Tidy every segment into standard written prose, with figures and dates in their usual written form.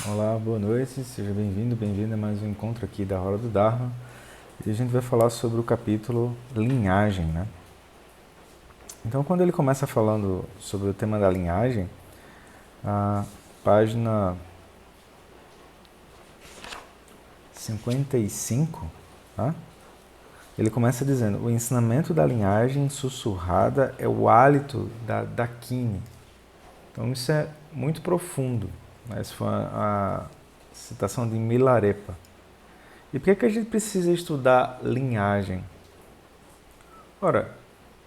Olá, boa noite, seja bem-vindo, bem-vinda a mais um encontro aqui da Hora do Dharma. E a gente vai falar sobre o capítulo linhagem, né? Então, quando ele começa falando sobre o tema da linhagem, a página 55, tá? Ele começa dizendo: o ensinamento da linhagem sussurrada é o hálito da Dakini. Então, isso é muito profundo. Essa foi a citação de Milarepa. E por que a gente precisa estudar linhagem? Ora,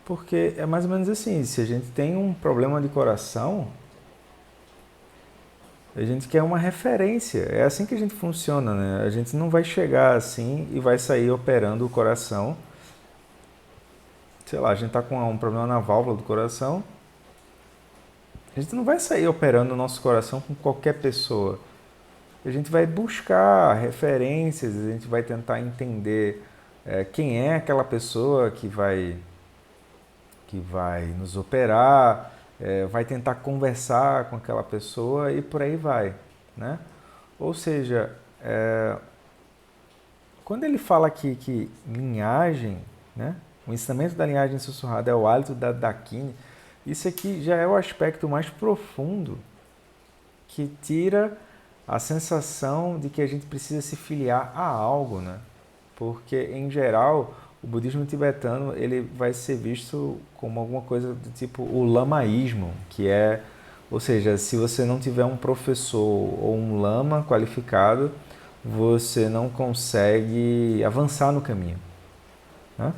porque é mais ou menos assim, se a gente tem um problema de coração, a gente quer uma referência. É assim que a gente funciona, né? A gente não vai chegar assim e vai sair operando o coração. Sei lá, a gente está com um problema na válvula do coração, a gente não vai sair operando o nosso coração com qualquer pessoa. A gente vai buscar referências, a gente vai tentar entender quem é aquela pessoa que vai nos operar, vai tentar conversar com aquela pessoa e por aí vai, né? Ou seja, quando ele fala aqui que linhagem, né? O ensinamento da linhagem sussurrada é o hálito da Dakini, isso aqui já é o aspecto mais profundo que tira a sensação de que a gente precisa se filiar a algo, né? Porque, em geral, o budismo tibetano ele vai ser visto como alguma coisa do tipo o lamaísmo, que é, ou seja, se você não tiver um professor ou um lama qualificado, você não consegue avançar no caminho, né?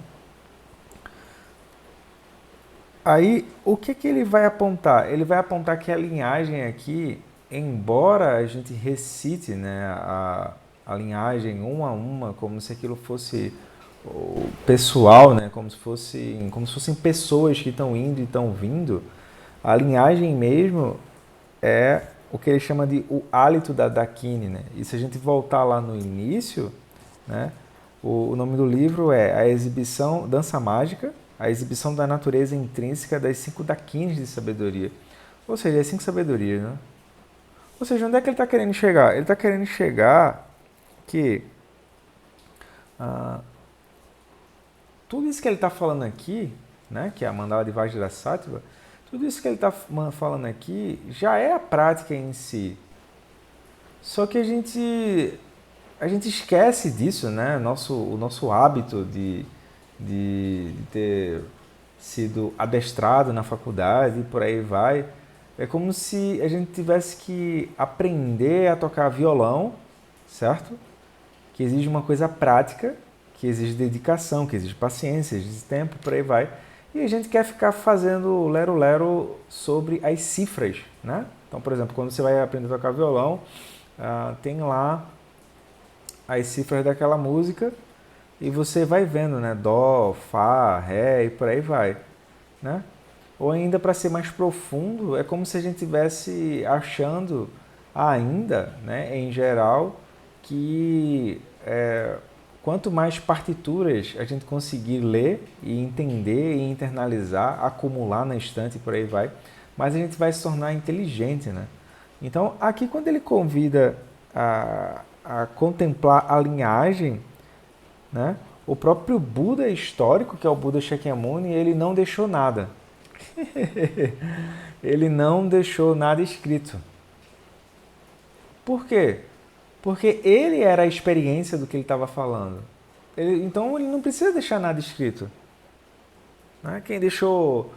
Aí, o que ele vai apontar? Ele vai apontar que a linhagem aqui, embora a gente recite, né, a linhagem uma a uma, como se aquilo fosse pessoal, né, como se fossem pessoas que estão indo e estão vindo, a linhagem mesmo é o que ele chama de o hálito da Dakini, né? E se a gente voltar lá no início, né, o nome do livro é A Exibição, Dança Mágica, a exibição da natureza intrínseca das 5 dakinis de sabedoria. Ou seja, as 5 sabedorias, né? Ou seja, onde é que ele está querendo chegar? Ele está querendo chegar que ah, tudo isso que ele está falando aqui, né, que é a mandala de Vajrasattva, tudo isso que ele está falando aqui já é a prática em si. Só que a gente esquece disso, né? O nosso hábito de ter sido adestrado na faculdade e por aí vai. É como se a gente tivesse que aprender a tocar violão, certo? Que exige uma coisa prática, que exige dedicação, que exige paciência, exige tempo, por aí vai. E a gente quer ficar fazendo lero-lero sobre as cifras, né? Então, por exemplo, quando você vai aprender a tocar violão, tem lá as cifras daquela música e você vai vendo, né? Dó, Fá, Ré e por aí vai, né? Ou ainda para ser mais profundo, é como se a gente estivesse achando ainda, né, em geral, que quanto mais partituras a gente conseguir ler e entender e internalizar, acumular na estante e por aí vai, mais a gente vai se tornar inteligente, né? Então, aqui quando ele convida a contemplar a linhagem, né? O próprio Buda histórico, que é o Buda Shakyamuni, ele não deixou nada. Ele não deixou nada escrito. Por quê? Porque ele era a experiência do que ele estava falando. Então ele não precisa deixar nada escrito. Né? Quem deixou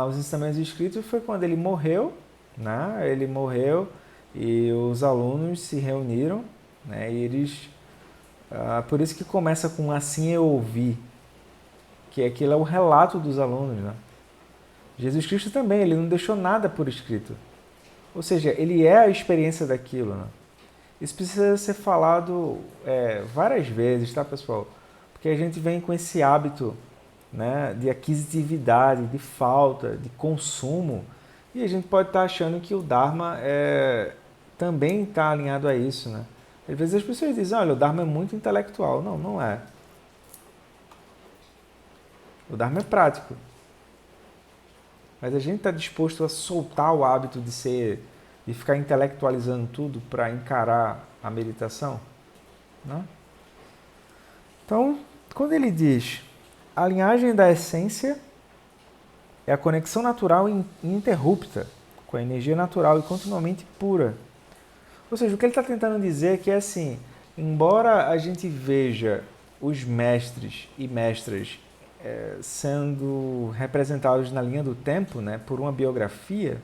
os ensinamentos escritos foi quando ele morreu. Né? Ele morreu e os alunos se reuniram. Né? E eles, por isso que começa com assim eu ouvi. Que aquilo é o relato dos alunos. Né? Jesus Cristo também, ele não deixou nada por escrito. Ou seja, ele é a experiência daquilo. Né? Isso precisa ser falado várias vezes, tá, pessoal? Porque a gente vem com esse hábito, né, de aquisitividade, de falta, de consumo, e a gente pode estar achando que o Dharma também está alinhado a isso. Né? Às vezes as pessoas dizem, olha, o Dharma é muito intelectual. Não, não é. O Dharma é prático. Mas a gente está disposto a soltar o hábito de e ficar intelectualizando tudo para encarar a meditação? Né? Então, quando ele diz a linhagem da essência é a conexão natural e ininterrupta com a energia natural e continuamente pura. Ou seja, o que ele está tentando dizer é que, assim, embora a gente veja os mestres e mestras sendo representados na linha do tempo, né, por uma biografia,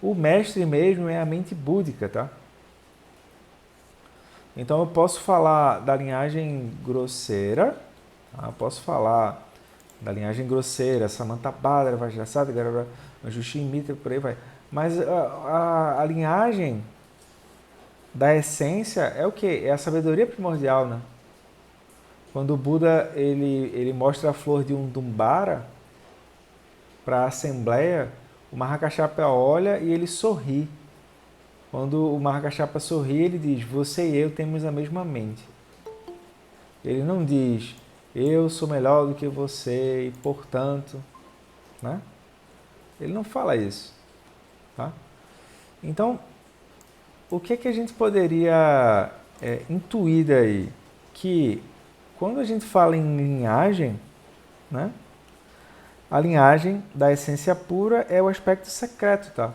o mestre mesmo é a mente búdica, tá? Então eu posso falar da linhagem grosseira, tá? Eu posso falar da linhagem grosseira, Samantabhadra, Vajrasattva, Jushin Mitra, por aí vai. Mas a linhagem da essência é o quê? É a sabedoria primordial, né? Quando o Buda ele mostra a flor de um Dumbara para a assembleia, o Mahakashapa olha e ele sorri. Quando o Mahakashapa sorri, ele diz, você e eu temos a mesma mente. Ele não diz, eu sou melhor do que você e, portanto... Né? Ele não fala isso. Tá? Então, o que é que a gente poderia intuir daí? Que quando a gente fala em linhagem, né? A linhagem da essência pura é o aspecto secreto, tá?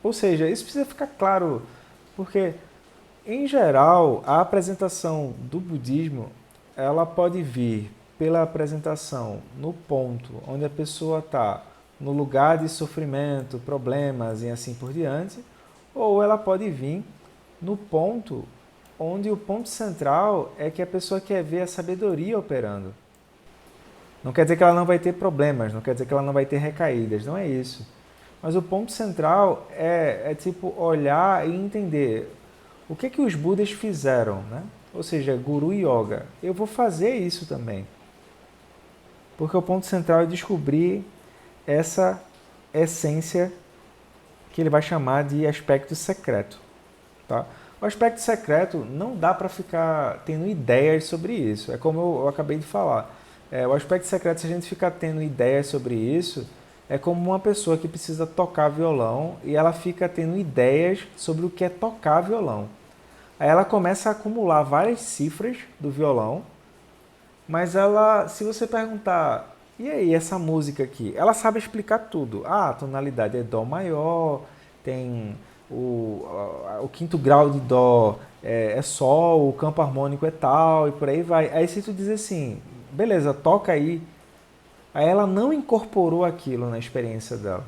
Ou seja, isso precisa ficar claro, porque, em geral, a apresentação do budismo, ela pode vir pela apresentação no ponto onde a pessoa está, no lugar de sofrimento, problemas e assim por diante, ou ela pode vir no ponto onde o ponto central é que a pessoa quer ver a sabedoria operando. Não quer dizer que ela não vai ter problemas, não quer dizer que ela não vai ter recaídas, não é isso. Mas o ponto central é tipo olhar e entender o que os Budas fizeram, né? Ou seja, Guru Yoga. Eu vou fazer isso também. Porque o ponto central é descobrir essa essência que ele vai chamar de aspecto secreto. Tá? O aspecto secreto não dá para ficar tendo ideias sobre isso. É como eu acabei de falar. O aspecto secreto, se a gente ficar tendo ideias sobre isso, é como uma pessoa que precisa tocar violão e ela fica tendo ideias sobre o que é tocar violão. Aí ela começa a acumular várias cifras do violão, mas ela, se você perguntar, e aí, essa música aqui? Ela sabe explicar tudo. Ah, a tonalidade é Dó maior, tem o quinto grau de Dó é Sol, o campo harmônico é tal, e por aí vai. Aí se tu diz assim, beleza, toca aí. Aí ela não incorporou aquilo na experiência dela.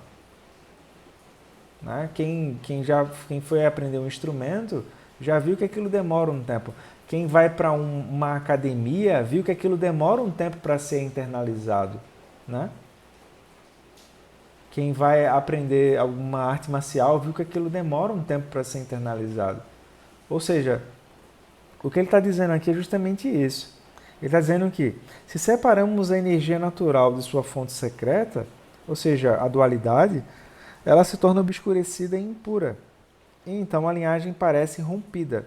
Né? Quem foi aprender um instrumento já viu que aquilo demora um tempo. Quem vai para uma academia viu que aquilo demora um tempo para ser internalizado. Né? Quem vai aprender alguma arte marcial viu que aquilo demora um tempo para ser internalizado. Ou seja, o que ele está dizendo aqui é justamente isso. Ele está dizendo que, se separamos a energia natural de sua fonte secreta, ou seja, a dualidade, ela se torna obscurecida e impura. E então a linhagem parece rompida.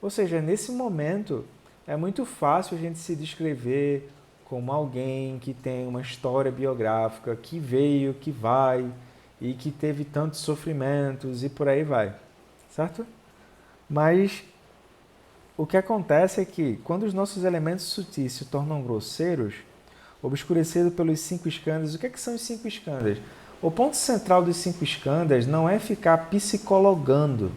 Ou seja, nesse momento, é muito fácil a gente se descrever como alguém que tem uma história biográfica, que veio, que vai, e que teve tantos sofrimentos e por aí vai. Certo? Mas o que acontece é que, quando os nossos elementos sutis se tornam grosseiros, obscurecidos pelos 5 skandhas, o que são os 5 skandhas? O ponto central dos 5 skandhas não é ficar psicologando.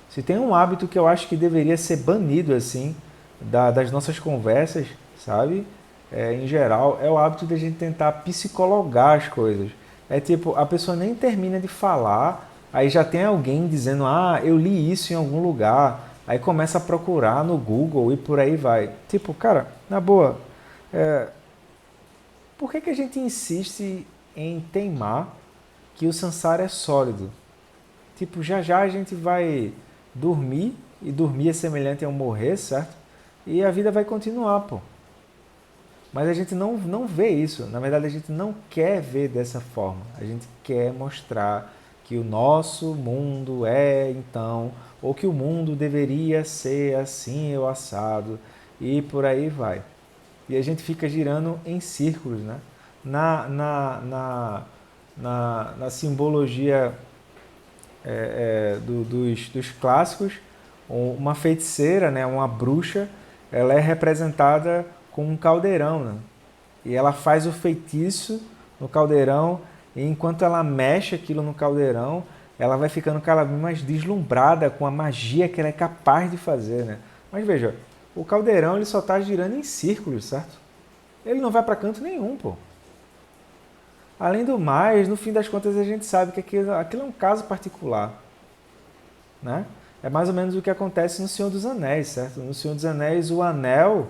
Se tem um hábito que eu acho que deveria ser banido assim das nossas conversas, sabe? Em geral, é o hábito de a gente tentar psicologar as coisas. É tipo, a pessoa nem termina de falar, aí já tem alguém dizendo, ah, eu li isso em algum lugar. Aí começa a procurar no Google e por aí vai. Tipo, cara, na boa, por que a gente insiste em teimar que o samsara é sólido? Tipo, já já a gente vai dormir, e dormir é semelhante a um morrer, certo? E a vida vai continuar, pô. Mas a gente não vê isso. Na verdade, a gente não quer ver dessa forma. A gente quer mostrar que o nosso mundo é, então, ou que o mundo deveria ser assim ou assado, e por aí vai. E a gente fica girando em círculos, né? na simbologia dos clássicos, uma feiticeira, né, uma bruxa, ela é representada com um caldeirão, né? E ela faz o feitiço no caldeirão, e enquanto ela mexe aquilo no caldeirão, ela vai ficando cada vez mais deslumbrada com a magia que ela é capaz de fazer, né? Mas veja, o caldeirão ele só está girando em círculos, certo? Ele não vai para canto nenhum, pô. Além do mais, no fim das contas a gente sabe que aquilo é um caso particular, né? É mais ou menos o que acontece no Senhor dos Anéis, certo? No Senhor dos Anéis, o anel,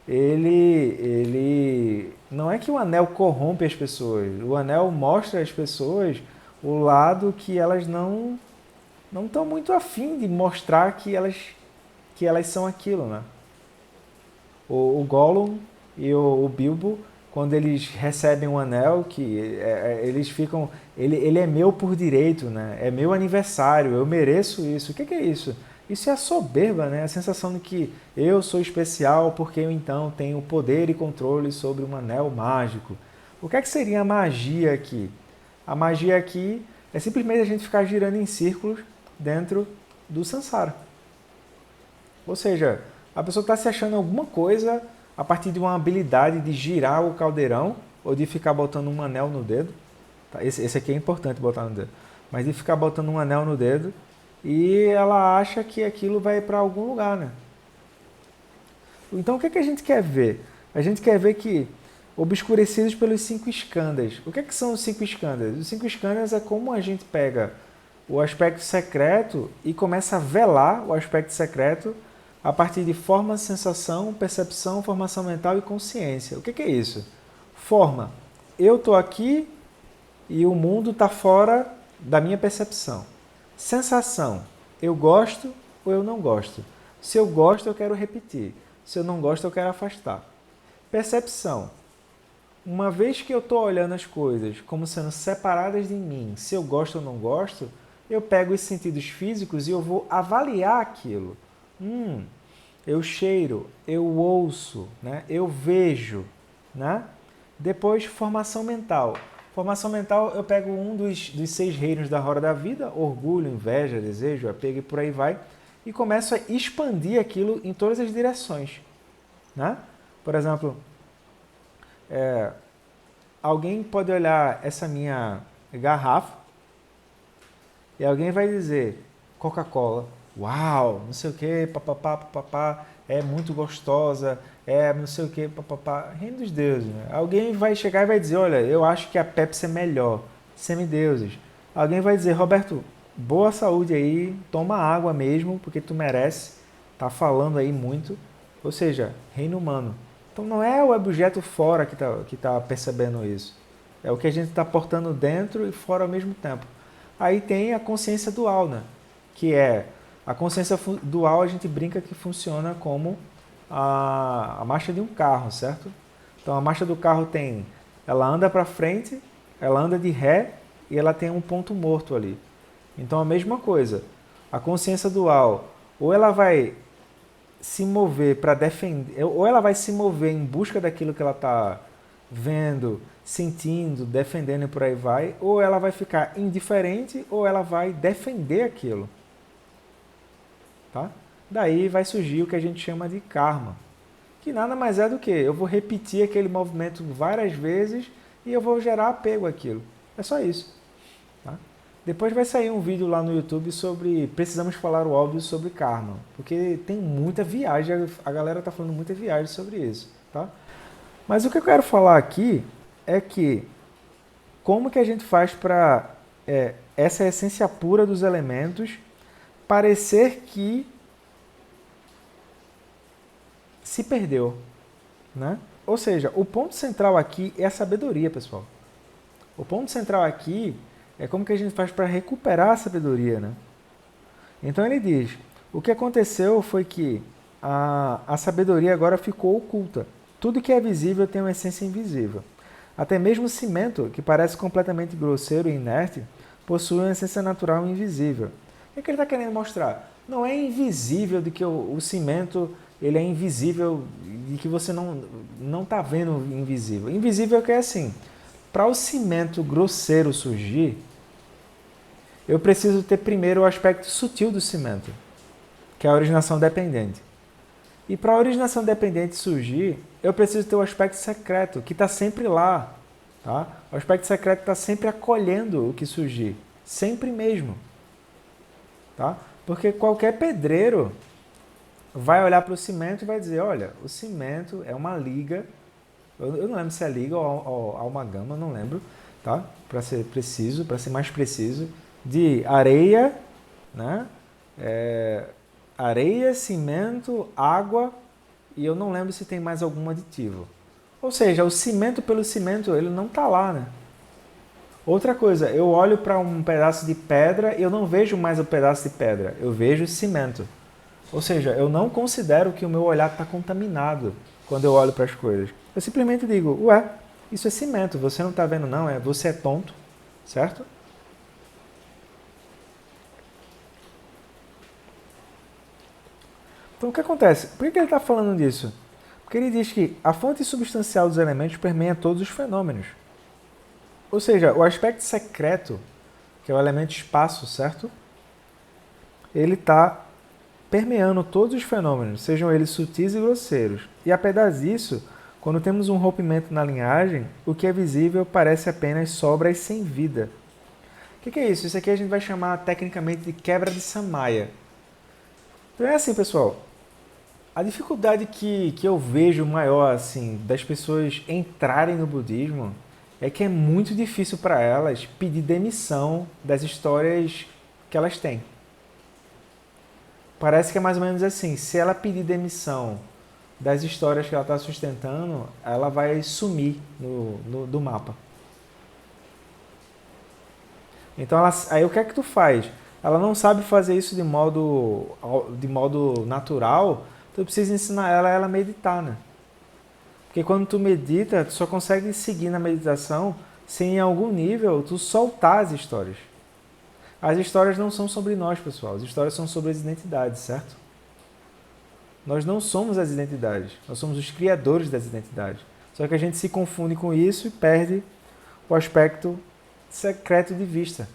ele não é que o anel corrompe as pessoas. O anel mostra às pessoas o lado que elas não estão muito afim de mostrar que elas são aquilo, né? O Gollum e o Bilbo, quando eles recebem um anel, eles ficam... Ele é meu por direito, né? É meu aniversário, eu mereço isso. O que é isso? Isso é a soberba, né? A sensação de que eu sou especial porque eu então tenho poder e controle sobre um anel mágico. O que seria a magia aqui? A magia aqui é simplesmente a gente ficar girando em círculos dentro do samsara. Ou seja, a pessoa está se achando alguma coisa a partir de uma habilidade de girar o caldeirão ou de ficar botando um anel no dedo. Esse aqui é importante botar no dedo. Mas de ficar botando um anel no dedo e ela acha que aquilo vai para algum lugar, né? Então o que a gente quer ver? A gente quer ver que obscurecidos pelos 5 escândalos. O que são os 5 escândalos? Os 5 escândalos é como a gente pega o aspecto secreto e começa a velar o aspecto secreto a partir de forma, sensação, percepção, formação mental e consciência. O que é isso? Forma. Eu estou aqui e o mundo está fora da minha percepção. Sensação. Eu gosto ou eu não gosto. Se eu gosto, eu quero repetir. Se eu não gosto, eu quero afastar. Percepção. Uma vez que eu estou olhando as coisas como sendo separadas de mim, se eu gosto ou não gosto, eu pego os sentidos físicos e eu vou avaliar aquilo. Eu cheiro, eu ouço, né? Eu vejo, né? Depois, formação mental. Formação mental, eu pego um dos 6 reinos da roda da vida, orgulho, inveja, desejo, apego e por aí vai, e começo a expandir aquilo em todas as direções, né? Por exemplo, alguém pode olhar essa minha garrafa e alguém vai dizer Coca-Cola, uau, não sei o que, papapá, papapá, é muito gostosa, não sei o que, papapá, reino dos deuses. Né? Alguém vai chegar e vai dizer, olha, eu acho que a Pepsi é melhor, semideuses. Alguém vai dizer, Roberto, boa saúde aí, toma água mesmo, porque tu merece, tá falando aí muito, ou seja, reino humano. Então não é o objeto fora que tá percebendo isso, é o que a gente está portando dentro e fora ao mesmo tempo. Aí tem a consciência dual, né? Que é a consciência dual, a gente brinca que funciona como a marcha de um carro, certo? Então a marcha do carro ela anda para frente, ela anda de ré e ela tem um ponto morto ali. Então a mesma coisa, a consciência dual, ou ela vai se mover para defender, ou ela vai se mover em busca daquilo que ela está vendo, sentindo, defendendo e por aí vai, ou ela vai ficar indiferente, ou ela vai defender aquilo. Tá? Daí vai surgir o que a gente chama de karma, que nada mais é do que eu vou repetir aquele movimento várias vezes e eu vou gerar apego àquilo. É só isso. Tá? Depois vai sair um vídeo lá no YouTube sobre precisamos falar o óbvio sobre karma, porque tem muita viagem, a galera está falando muita viagem sobre isso. Tá? Mas o que eu quero falar aqui é que como que a gente faz para essa essência pura dos elementos parecer que se perdeu, né? Ou seja, o ponto central aqui é a sabedoria, pessoal. O ponto central aqui é como que a gente faz para recuperar a sabedoria, né? Então ele diz, o que aconteceu foi que a sabedoria agora ficou oculta. Tudo que é visível tem uma essência invisível. Até mesmo o cimento, que parece completamente grosseiro e inerte, possui uma essência natural invisível. O que ele está querendo mostrar? Não é invisível de que o cimento ele é invisível, de que você não está vendo invisível. Invisível é que é assim, Para o cimento grosseiro surgir, eu preciso ter primeiro o aspecto sutil do cimento, que é a originação dependente. E para a originação dependente surgir, eu preciso ter o aspecto secreto, que está sempre lá. Tá? O aspecto secreto está sempre acolhendo o que surgir. Sempre mesmo. Tá? Porque qualquer pedreiro vai olhar para o cimento e vai dizer, olha, o cimento é uma liga, eu não lembro se é liga ou amálgama, não lembro, tá? Para ser preciso, para ser mais preciso, de areia, né? Areia, cimento, água e eu não lembro se tem mais algum aditivo. Ou seja, o cimento pelo cimento, ele não está lá, né? Outra coisa, eu olho para um pedaço de pedra e eu não vejo mais o pedaço de pedra, eu vejo cimento. Ou seja, eu não considero que o meu olhar está contaminado quando eu olho para as coisas. Eu simplesmente digo, ué, isso é cimento, você não está vendo não, você é tonto, certo? Então o que acontece? Por que ele está falando disso? Porque ele diz que a fonte substancial dos elementos permeia todos os fenômenos. Ou seja, o aspecto secreto, que é o elemento espaço, certo? Ele está permeando todos os fenômenos, sejam eles sutis e grosseiros. E apesar disso, quando temos um rompimento na linhagem, o que é visível parece apenas sobras sem vida. O que é isso? Isso aqui a gente vai chamar tecnicamente de quebra de Samaya. Então é assim, pessoal. A dificuldade que eu vejo maior assim das pessoas entrarem no budismo é que é muito difícil para elas pedir demissão das histórias que elas têm. Parece que é mais ou menos assim, se ela pedir demissão das histórias que ela está sustentando, ela vai sumir do mapa. Então, aí o que é que tu faz? Ela não sabe fazer isso de modo natural, tu precisa ensinar ela a meditar, né? Porque quando tu medita, tu só consegue seguir na meditação se em algum nível tu soltar as histórias. As histórias não são sobre nós, pessoal. As histórias são sobre as identidades, certo? Nós não somos as identidades. Nós somos os criadores das identidades. Só que a gente se confunde com isso e perde o aspecto secreto de vista.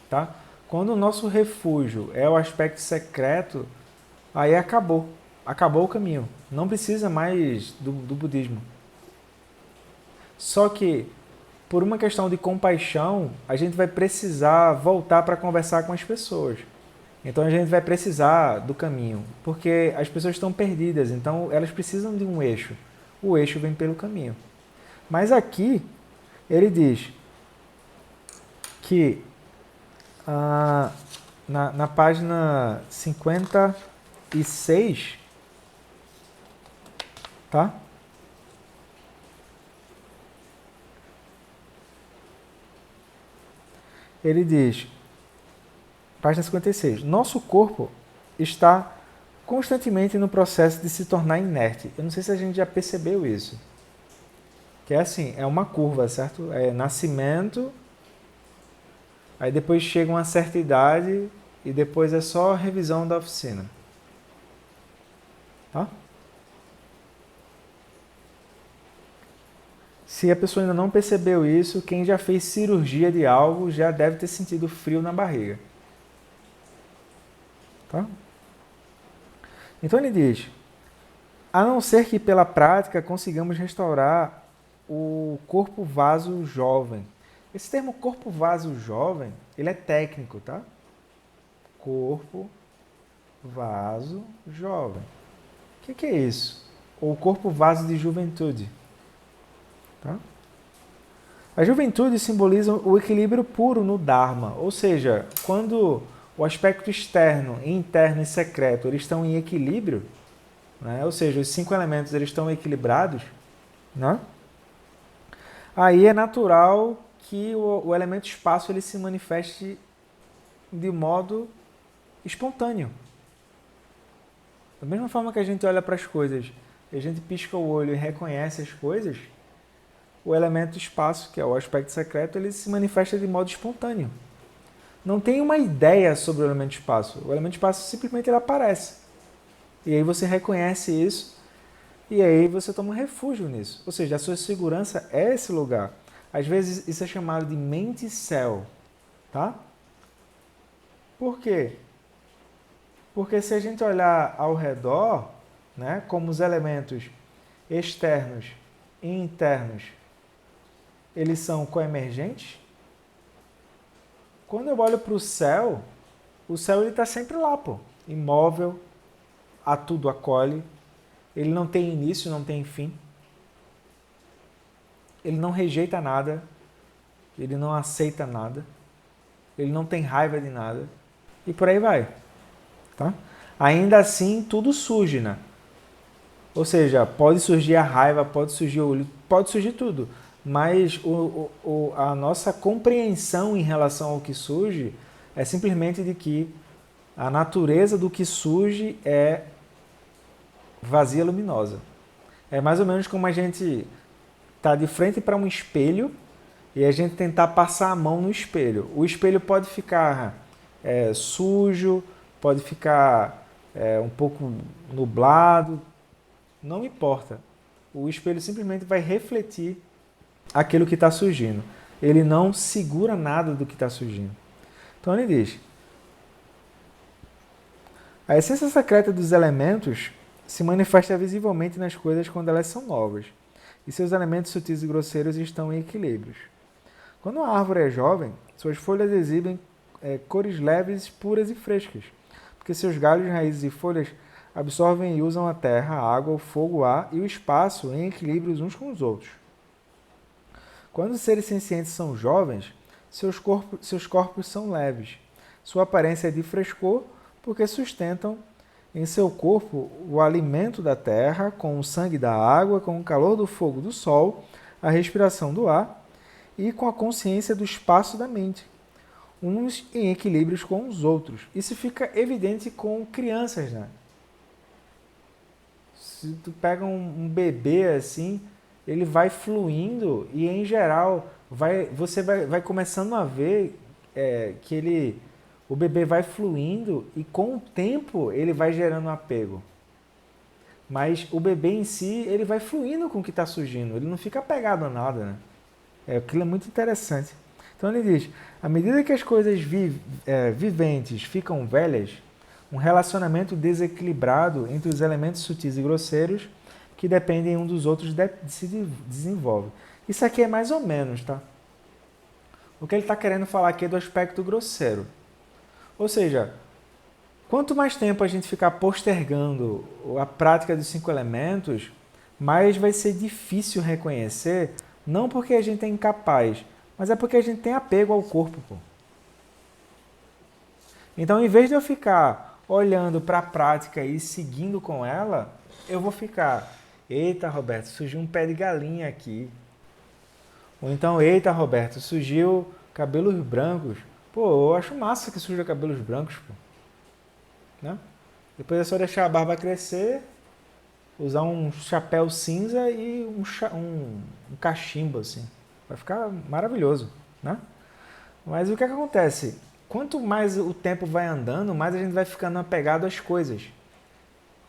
Tá? Quando o nosso refúgio é o aspecto secreto, aí acabou. Acabou o caminho. Não precisa mais do budismo. Só que, por uma questão de compaixão, a gente vai precisar voltar para conversar com as pessoas. Então a gente vai precisar do caminho, porque as pessoas estão perdidas, então elas precisam de um eixo. O eixo vem pelo caminho. Mas aqui ele diz que na página 56, tá? Ele diz, página 56, nosso corpo está constantemente no processo de se tornar inerte. Eu não sei se a gente já percebeu isso. Que é assim, é uma curva, certo? É nascimento, aí depois chega uma certa idade e depois é só revisão da oficina. Tá? Se a pessoa ainda não percebeu isso, quem já fez cirurgia de algo já deve ter sentido frio na barriga. Tá? Então ele diz, a não ser que pela prática consigamos restaurar o corpo vaso jovem. Esse termo corpo vaso jovem, ele é técnico, tá? Corpo vaso jovem. O que é isso? Ou corpo vaso de juventude. Tá? A juventude simboliza o equilíbrio puro no Dharma, ou seja, quando o aspecto externo, interno e secreto eles estão em equilíbrio, né? Ou seja, os 5 elementos eles estão equilibrados, né? Aí é natural que o elemento espaço ele se manifeste de modo espontâneo. Da mesma forma que a gente olha para as coisas, a gente pisca o olho e reconhece as coisas, o elemento espaço, que é o aspecto secreto, ele se manifesta de modo espontâneo. Não tem uma ideia sobre o elemento espaço. O elemento espaço simplesmente ele aparece. E aí você reconhece isso e aí você toma um refúgio nisso. Ou seja, a sua segurança é esse lugar. Às vezes isso é chamado de mente-céu, tá? Por quê? Porque se a gente olhar ao redor, né, como os elementos externos e internos, eles são coemergentes. Quando eu olho para o céu ele está sempre lá, pô, imóvel, a tudo acolhe, ele não tem início, não tem fim, ele não rejeita nada, ele não aceita nada, ele não tem raiva de nada, e por aí vai, tá? Ainda assim, tudo surge, né? Ou seja, pode surgir a raiva, pode surgir o olho, pode surgir tudo, mas a nossa compreensão em relação ao que surge é simplesmente de que a natureza do que surge é vazia luminosa. É mais ou menos como a gente tá de frente para um espelho e a gente tentar passar a mão no espelho. O espelho pode ficar sujo, pode ficar um pouco nublado, não importa. O espelho simplesmente vai refletir aquilo que está surgindo. Ele não segura nada do que está surgindo. Então ele diz: a essência secreta dos elementos se manifesta visivelmente nas coisas quando elas são novas, e seus elementos sutis e grosseiros estão em equilíbrios. Quando a árvore é jovem, suas folhas exibem cores leves, puras e frescas, porque seus galhos, raízes e folhas absorvem e usam a terra, a água, o fogo, o ar e o espaço em equilíbrios uns com os outros. Quando os seres sencientes são jovens, seus corpos são leves. Sua aparência é de frescor, porque sustentam em seu corpo o alimento da terra, com o sangue da água, com o calor do fogo do sol, a respiração do ar e com a consciência do espaço da mente, uns em equilíbrios com os outros. Isso fica evidente com crianças, né? Se tu pega um bebê assim, ele vai fluindo e, em geral, você vai começando a ver que o bebê vai fluindo e, com o tempo, ele vai gerando apego. Mas o bebê em si, ele vai fluindo com o que está surgindo, ele não fica apegado a nada, né? Aquilo é muito interessante. Então ele diz, à medida que as coisas viventes ficam velhas, um relacionamento desequilibrado entre os elementos sutis e grosseiros que dependem um dos outros se desenvolve. Isso aqui é mais ou menos, tá? O que ele está querendo falar aqui é do aspecto grosseiro. Ou seja, quanto mais tempo a gente ficar postergando a prática dos 5 elementos, mais vai ser difícil reconhecer, não porque a gente é incapaz, mas é porque a gente tem apego ao corpo, pô. Então, em vez de eu ficar olhando para a prática e seguindo com ela, eu vou ficar: eita, Roberto, surgiu um pé de galinha aqui. Ou então: eita, Roberto, surgiu cabelos brancos. Pô, eu acho massa que surja cabelos brancos, pô. Né? Depois é só deixar a barba crescer, usar um chapéu cinza e um cachimbo, assim. Vai ficar maravilhoso, né? Mas o que acontece? Quanto mais o tempo vai andando, mais a gente vai ficando apegado às coisas.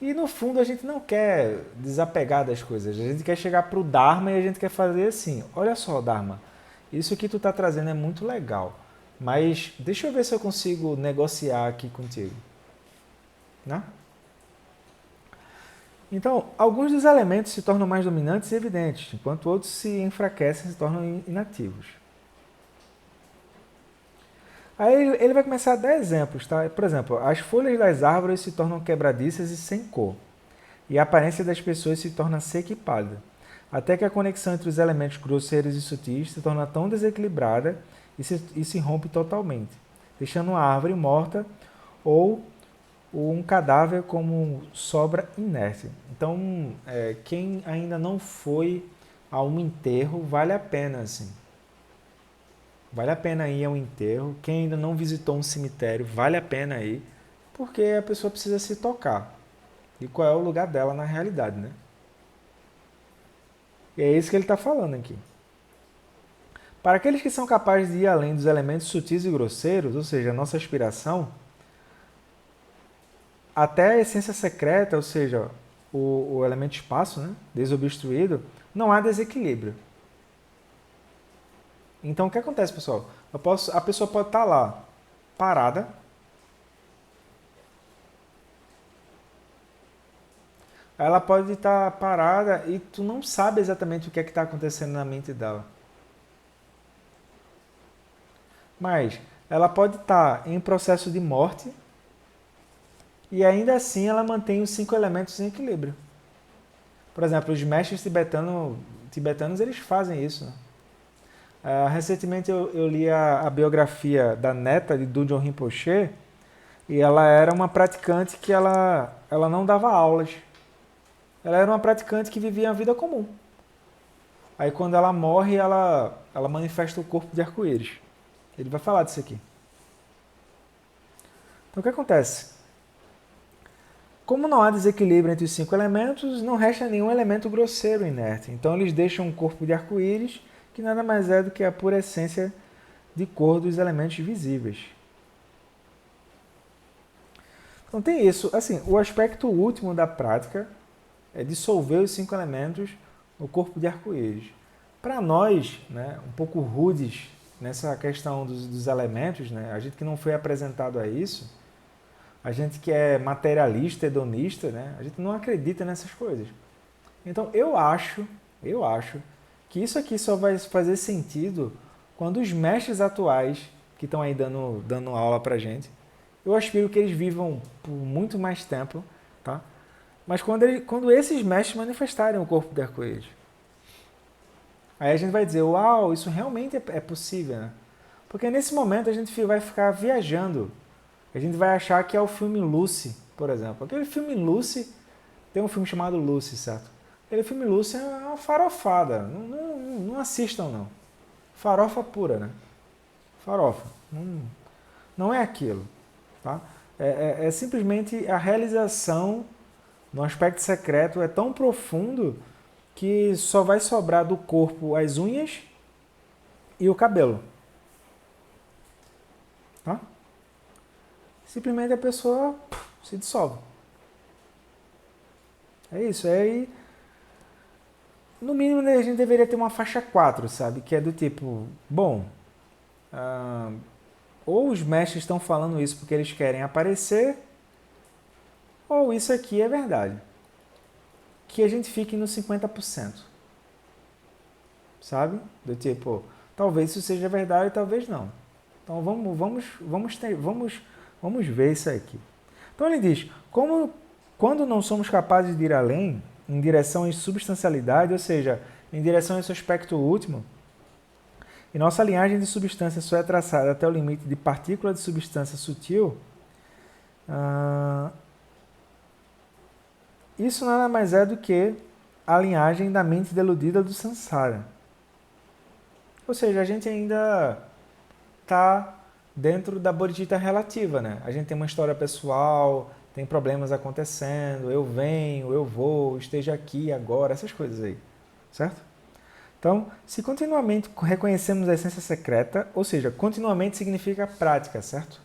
E no fundo a gente não quer desapegar das coisas. A gente quer chegar para o Dharma e a gente quer fazer assim: olha só, Dharma, isso que tu está trazendo é muito legal, mas deixa eu ver se eu consigo negociar aqui contigo. Né? Então, alguns dos elementos se tornam mais dominantes e evidentes, enquanto outros se enfraquecem e se tornam inativos. Aí ele vai começar a dar exemplos, tá? Por exemplo, as folhas das árvores se tornam quebradiças e sem cor, e a aparência das pessoas se torna seca e pálida, até que a conexão entre os elementos grosseiros e sutis se torna tão desequilibrada e se rompe totalmente, deixando uma árvore morta ou um cadáver como sobra inerte. Então, quem ainda não foi a um enterro, vale a pena, assim. Vale a pena ir ao enterro. Quem ainda não visitou um cemitério, vale a pena ir, porque a pessoa precisa se tocar. E qual é o lugar dela na realidade, né? E é isso que ele está falando aqui. Para aqueles que são capazes de ir além dos elementos sutis e grosseiros, ou seja, a nossa aspiração, até a essência secreta, ou seja, o elemento espaço, né, desobstruído, não há desequilíbrio. Então, o que acontece, pessoal? A pessoa pode estar lá, parada. Ela pode estar parada e tu não sabe exatamente o que é que está acontecendo na mente dela. Mas ela pode estar em processo de morte e ainda assim ela mantém os 5 elementos em equilíbrio. Por exemplo, os mestres tibetanos eles fazem isso. Né? Recentemente eu li a biografia da neta de Dudjom Rinpoche e ela era uma praticante que ela não dava aulas. Ela era uma praticante que vivia a vida comum. Aí quando ela morre, ela manifesta o corpo de arco-íris. Ele vai falar disso aqui. Então o que acontece? Como não há desequilíbrio entre os 5 elementos, não resta nenhum elemento grosseiro inerte. Então eles deixam um corpo de arco-íris, que nada mais é do que a pura essência de cor dos elementos visíveis. Então tem isso. Assim, o aspecto último da prática é dissolver os 5 elementos no corpo de arco-íris. Para nós, né, um pouco rudes nessa questão dos elementos, né, a gente que não foi apresentado a isso, a gente que é materialista, hedonista, né, a gente não acredita nessas coisas. Então eu acho que isso aqui só vai fazer sentido quando os mestres atuais que estão aí dando aula pra gente, eu aspiro que eles vivam por muito mais tempo, tá? Mas quando esses mestres manifestarem o corpo de arco-íris, aí a gente vai dizer, uau, isso realmente é possível, né? Porque nesse momento a gente vai ficar viajando. A gente vai achar que é o filme Lucy, por exemplo. Aquele filme Lucy, tem um filme chamado Lucy, certo? Aquele filme Lucy é uma farofada. Não assistam, não. Farofa pura, né? Farofa. Não é aquilo, tá? É simplesmente a realização no aspecto secreto é tão profundo que só vai sobrar do corpo as unhas e o cabelo. Tá? Simplesmente a pessoa se dissolve. É isso. Aí, no mínimo, a gente deveria ter uma faixa 4, sabe? Que é do tipo, bom, ou os mestres estão falando isso porque eles querem aparecer, ou isso aqui é verdade. Que a gente fique nos 50%. Sabe? Do tipo, talvez isso seja verdade, talvez não. Então vamos ver isso aqui. Então ele diz, quando não somos capazes de ir além, em direção à substancialidade, ou seja, em direção a esse aspecto último, e nossa linhagem de substância só é traçada até o limite de partícula de substância sutil, isso nada mais é do que a linhagem da mente deludida do samsara. Ou seja, a gente ainda está dentro da bodhicitta relativa, né? A gente tem uma história pessoal, tem problemas acontecendo, eu venho, eu vou, esteja aqui agora, essas coisas aí, certo? Então, se continuamente reconhecemos a essência secreta, ou seja, continuamente significa prática, certo?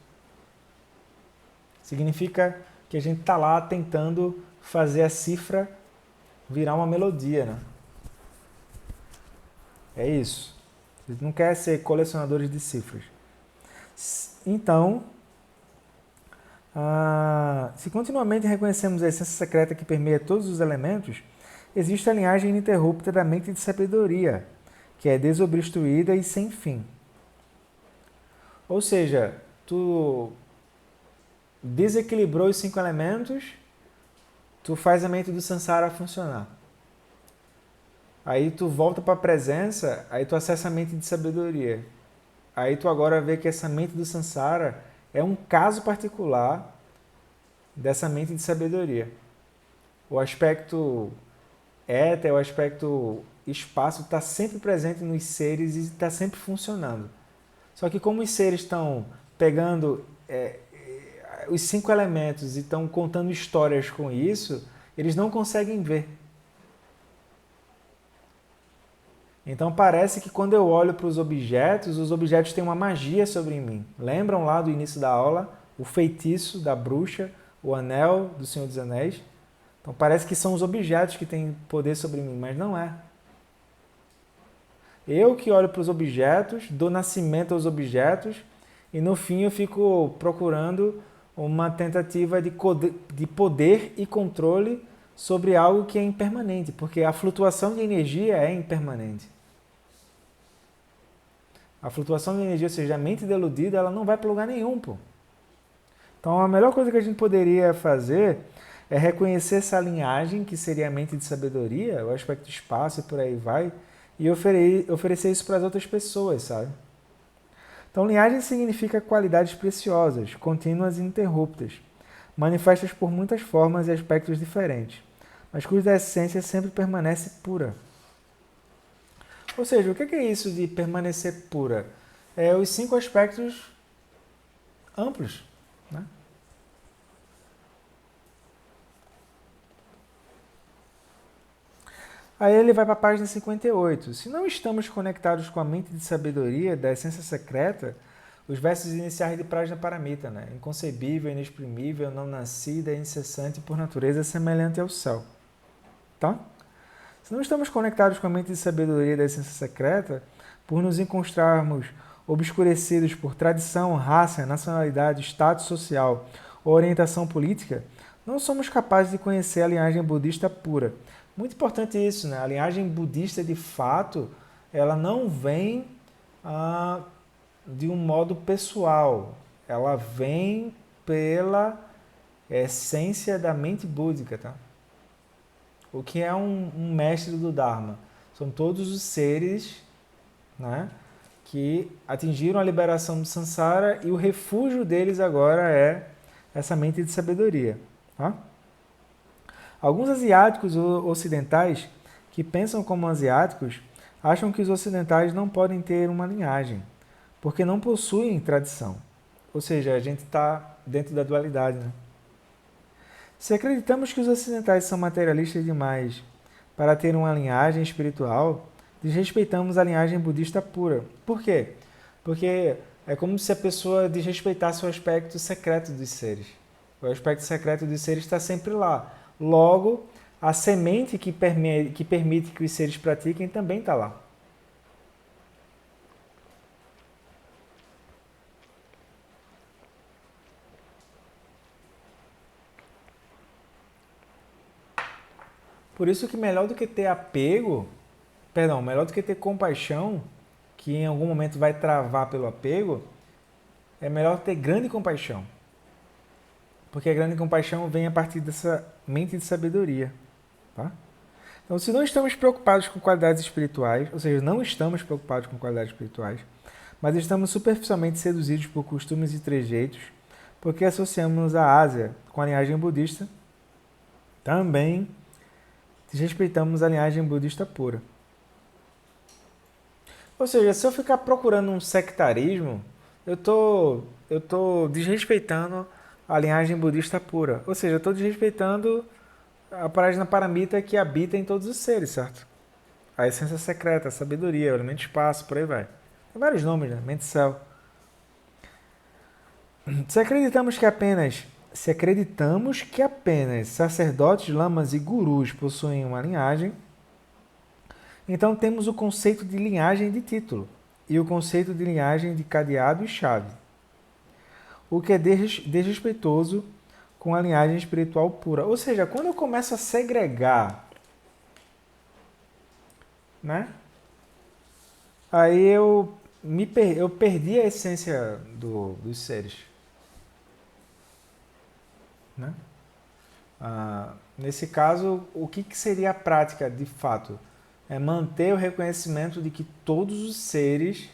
Significa que a gente está lá tentando fazer a cifra virar uma melodia, né? É isso. A gente não quer ser colecionadores de cifras. Então, se continuamente reconhecemos a essência secreta que permeia todos os elementos, existe a linhagem ininterrupta da mente de sabedoria, que é desobstruída e sem fim. Ou seja, tu desequilibrou os 5 elementos, tu faz a mente do samsara funcionar. Aí tu volta para a presença, aí tu acessa a mente de sabedoria. Aí tu agora vê que essa mente do samsara é um caso particular dessa mente de sabedoria. O aspecto éter, o aspecto espaço está sempre presente nos seres e está sempre funcionando. Só que como os seres estão pegando os 5 elementos e estão contando histórias com isso, eles não conseguem ver. Então parece que quando eu olho para os objetos têm uma magia sobre mim. Lembram lá do início da aula? O feitiço da bruxa, o anel do Senhor dos Anéis. Então parece que são os objetos que têm poder sobre mim, mas não é. Eu que olho para os objetos, dou nascimento aos objetos e no fim eu fico procurando uma tentativa de poder e controle sobre algo que é impermanente, porque a flutuação de energia é impermanente. A flutuação de energia, ou seja, a mente deludida, ela não vai para lugar nenhum, pô. Então a melhor coisa que a gente poderia fazer é reconhecer essa linhagem, que seria a mente de sabedoria, o aspecto espaço e por aí vai, e oferecer isso para as outras pessoas, sabe? Então, linhagem significa qualidades preciosas, contínuas e ininterruptas, manifestas por muitas formas e aspectos diferentes, mas cuja essência sempre permanece pura. Ou seja, o que é isso de permanecer pura? É os 5 aspectos amplos, né? Aí ele vai para a página 58. Se não estamos conectados com a mente de sabedoria da essência secreta, os versos iniciais de Prajnaparamita, né? Inconcebível, inexprimível, não nascida, incessante por natureza, semelhante ao céu. Tá? Se não estamos conectados com a mente de sabedoria da essência secreta, por nos encontrarmos obscurecidos por tradição, raça, nacionalidade, status social ou orientação política, não somos capazes de conhecer a linhagem budista pura. Muito importante isso, né? A linhagem budista, de fato, ela não vem de um modo pessoal. Ela vem pela essência da mente búdica, tá? O que é um mestre do Dharma? São todos os seres, né, que atingiram a liberação do samsara e o refúgio deles agora é essa mente de sabedoria. Tá? Alguns asiáticos ocidentais que pensam como asiáticos acham que os ocidentais não podem ter uma linhagem, porque não possuem tradição. Ou seja, a gente está dentro da dualidade, né? Se acreditamos que os ocidentais são materialistas demais para ter uma linhagem espiritual, desrespeitamos a linhagem budista pura. Por quê? Porque é como se a pessoa desrespeitasse o aspecto secreto dos seres. O aspecto secreto dos seres está sempre lá. Logo, a semente que permite que os seres pratiquem também está lá. Por isso que melhor do que ter apego, melhor do que ter compaixão, que em algum momento vai travar pelo apego, é melhor ter grande compaixão. Porque a grande compaixão vem a partir dessa mente de sabedoria. Tá? Então, se não estamos preocupados com qualidades espirituais, ou seja, não estamos preocupados com qualidades espirituais, mas estamos superficialmente seduzidos por costumes e trejeitos, porque associamos a Ásia com a linhagem budista, também desrespeitamos a linhagem budista pura. Ou seja, se eu ficar procurando um sectarismo, eu tô desrespeitando a linhagem budista pura. Ou seja, eu estou desrespeitando a Prajnaparamita que habita em todos os seres, certo? A essência secreta, a sabedoria, o elemento espaço, por aí vai. Tem vários nomes, né? Mente céu. Se acreditamos que apenas sacerdotes, lamas e gurus possuem uma linhagem, então temos o conceito de linhagem de título e o conceito de linhagem de cadeado e chave, o que é desrespeitoso com a linhagem espiritual pura. Ou seja, quando eu começo a segregar, né? Aí eu perdi a essência dos seres. Né? Nesse caso, o que seria a prática de fato? É manter o reconhecimento de que todos os seres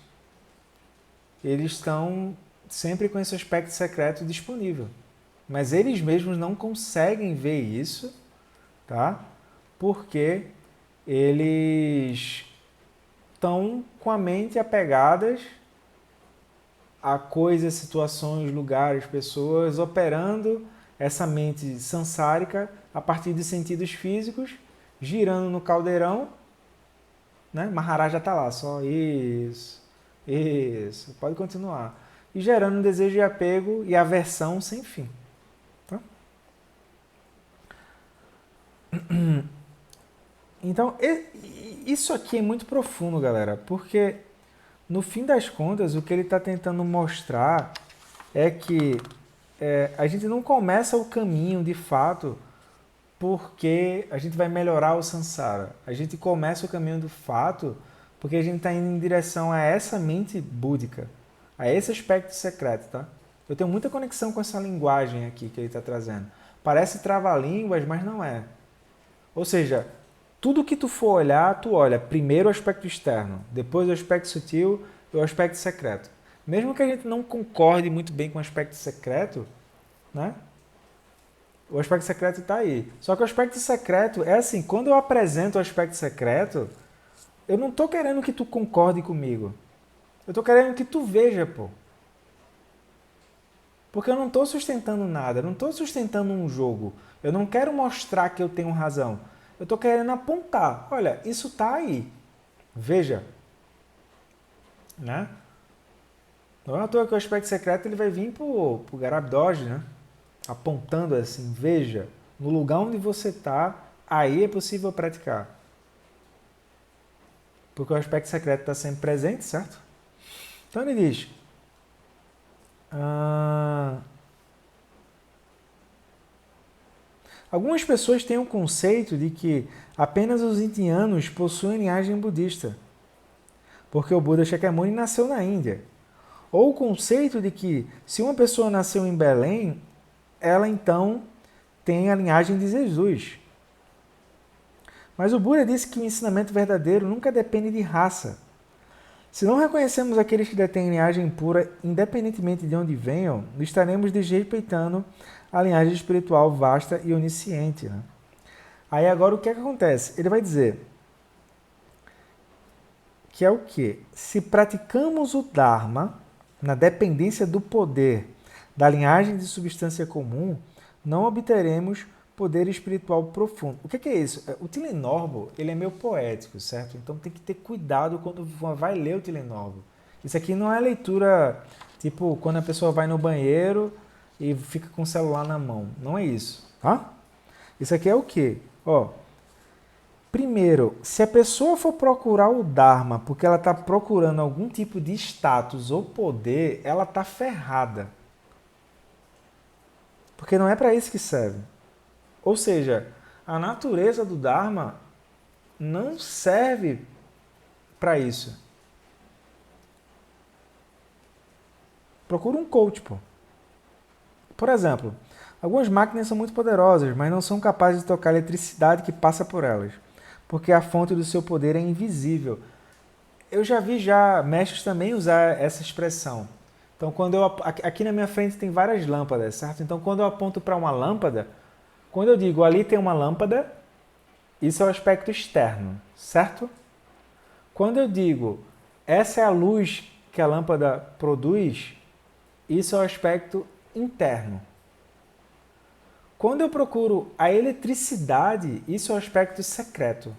eles estão sempre com esse aspecto secreto disponível. Mas eles mesmos não conseguem ver isso, tá? Porque eles estão com a mente apegadas a coisas, situações, lugares, pessoas, operando essa mente sansárica a partir de sentidos físicos, girando no caldeirão, né? Maharaja está lá, só isso, pode continuar. E gerando um desejo de apego e aversão sem fim. Tá? Então, isso aqui é muito profundo, galera, porque no fim das contas, o que ele está tentando mostrar é que a gente não começa o caminho de fato porque a gente vai melhorar o samsara. A gente começa o caminho do fato porque a gente está indo em direção a essa mente búdica, a esse aspecto secreto, tá? Eu tenho muita conexão com essa linguagem aqui que ele está trazendo. Parece trava-línguas, mas não é. Ou seja, tudo que tu for olhar, tu olha primeiro o aspecto externo, depois o aspecto sutil e o aspecto secreto. Mesmo que a gente não concorde muito bem com o aspecto secreto, né? O aspecto secreto está aí. Só que o aspecto secreto é assim, quando eu apresento o aspecto secreto, eu não estou querendo que tu concorde comigo. Eu estou querendo que tu veja, pô. Porque eu não estou sustentando nada, eu não estou sustentando um jogo. Eu não quero mostrar que eu tenho razão. Eu estou querendo apontar. Olha, isso está aí. Veja. Né? Não é à toa que o aspecto secreto ele vai vir pro Garabdoge, né? Apontando assim, veja, no lugar onde você está, aí é possível praticar. Porque o aspecto secreto está sempre presente, certo? Então ele diz, algumas pessoas têm o conceito de que apenas os indianos possuem linhagem budista, porque o Buda Shakyamuni nasceu na Índia. Ou o conceito de que se uma pessoa nasceu em Belém, ela então tem a linhagem de Jesus. Mas o Buda disse que o ensinamento verdadeiro nunca depende de raça. Se não reconhecemos aqueles que detêm linhagem pura, independentemente de onde venham, estaremos desrespeitando a linhagem espiritual vasta e onisciente. Né? Aí agora o que é que acontece? Ele vai dizer que é o quê? Se praticamos o Dharma na dependência do poder da linhagem de substância comum, não obteremos poder espiritual profundo. O que é isso? O Tilenorbo, ele é meio poético, certo? Então tem que ter cuidado quando vai ler o Tilenorbo. Isso aqui não é leitura tipo quando a pessoa vai no banheiro e fica com o celular na mão. Não é isso, tá? Isso aqui é o quê? Ó, primeiro, se a pessoa for procurar o Dharma porque ela está procurando algum tipo de status ou poder, ela está ferrada. Porque não é para isso que serve. Ou seja, a natureza do Dharma não serve para isso. Procura um coach, pô. Por exemplo, algumas máquinas são muito poderosas, mas não são capazes de tocar a eletricidade que passa por elas, porque a fonte do seu poder é invisível. Eu já vi mestres também usar essa expressão. Então, quando eu aqui na minha frente tem várias lâmpadas, certo? Então, quando eu aponto para uma lâmpada, quando eu digo ali tem uma lâmpada, isso é o aspecto externo, certo? Quando eu digo essa é a luz que a lâmpada produz, isso é o aspecto interno. Quando eu procuro a eletricidade, isso é o aspecto secreto.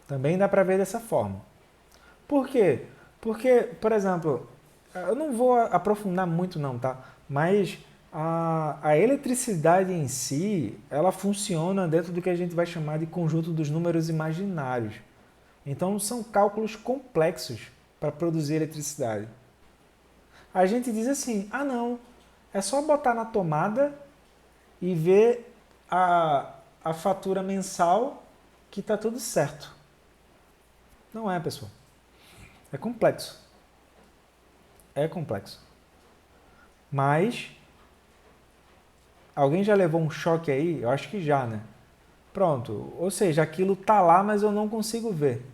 Também dá para ver dessa forma. Por quê? Porque, por exemplo, eu não vou aprofundar muito não, tá? Mas a eletricidade em si, ela funciona dentro do que a gente vai chamar de conjunto dos números imaginários. Então, são cálculos complexos para produzir eletricidade. A gente diz assim, ah não, é só botar na tomada e ver a fatura mensal que está tudo certo. Não é, pessoal. É complexo. É complexo. Mas, alguém já levou um choque aí? Eu acho que já, né? Pronto. Ou seja, aquilo tá lá, mas eu não consigo ver.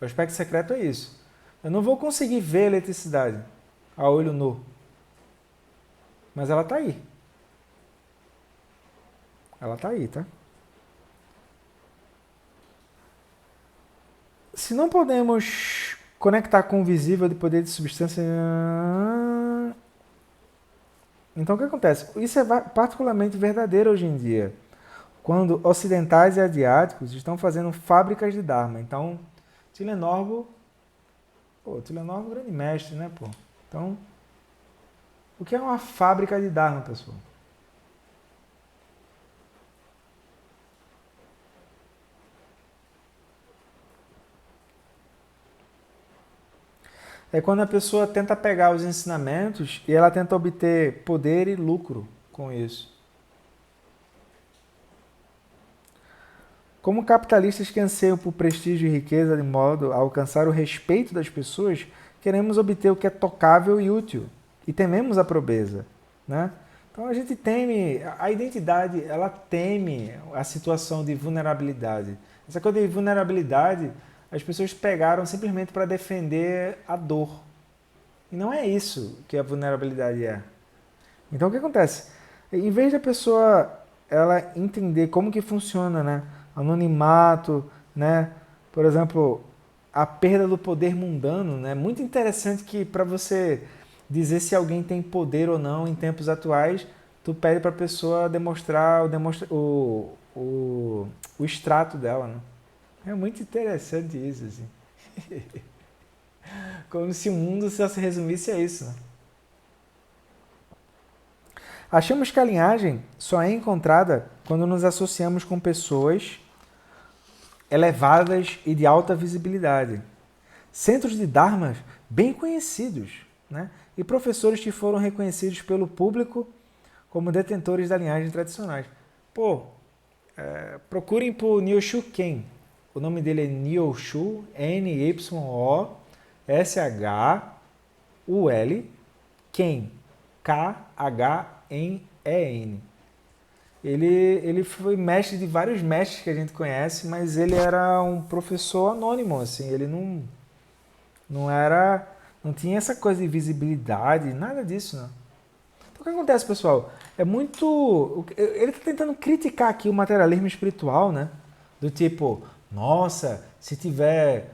O aspecto secreto é isso. Eu não vou conseguir ver a eletricidade a olho nu. Mas ela tá aí. Ela tá aí, tá? Se não podemos conectar com o visível de poder de substância. Então o que acontece? Isso é particularmente verdadeiro hoje em dia, quando ocidentais e asiáticos estão fazendo fábricas de Dharma. Então, Tilenorbo, Tilenorbo é um grande mestre, né, pô? Então, o que é uma fábrica de Dharma, pessoal? é quando a pessoa tenta pegar os ensinamentos e ela tenta obter poder e lucro com isso. Como capitalistas que anseiam por prestígio e riqueza de modo a alcançar o respeito das pessoas, queremos obter o que é tocável e útil e tememos a pobreza, né? Então a gente teme, a identidade, ela teme a situação de vulnerabilidade. Essa coisa de vulnerabilidade, as pessoas pegaram simplesmente para defender a dor. E não é isso que a vulnerabilidade é. Então o que acontece? Em vez da pessoa ela entender como que funciona, né? Anonimato, né? Por exemplo, a perda do poder mundano, né? Muito interessante que para você dizer se alguém tem poder ou não em tempos atuais, tu pede para a pessoa demonstrar o extrato dela, né? É muito interessante isso, assim. Como se o mundo só se resumisse a isso, né? Achamos que a linhagem só é encontrada quando nos associamos com pessoas elevadas e de alta visibilidade, centros de Dharma bem conhecidos, né? E professores que foram reconhecidos pelo público como detentores da linhagem tradicionais. Pô, procurem por Nyoshu Ken. O nome dele é Nyoshu, N-Y-O-S-H-U-L, Ken, K-H-N-E-N. Ele foi mestre de vários mestres que a gente conhece, mas ele era um professor anônimo, assim, ele não era, não tinha essa coisa de visibilidade, nada disso, não. Então o que acontece, pessoal? É muito, ele está tentando criticar aqui o materialismo espiritual, né? Do tipo, nossa, se tiver,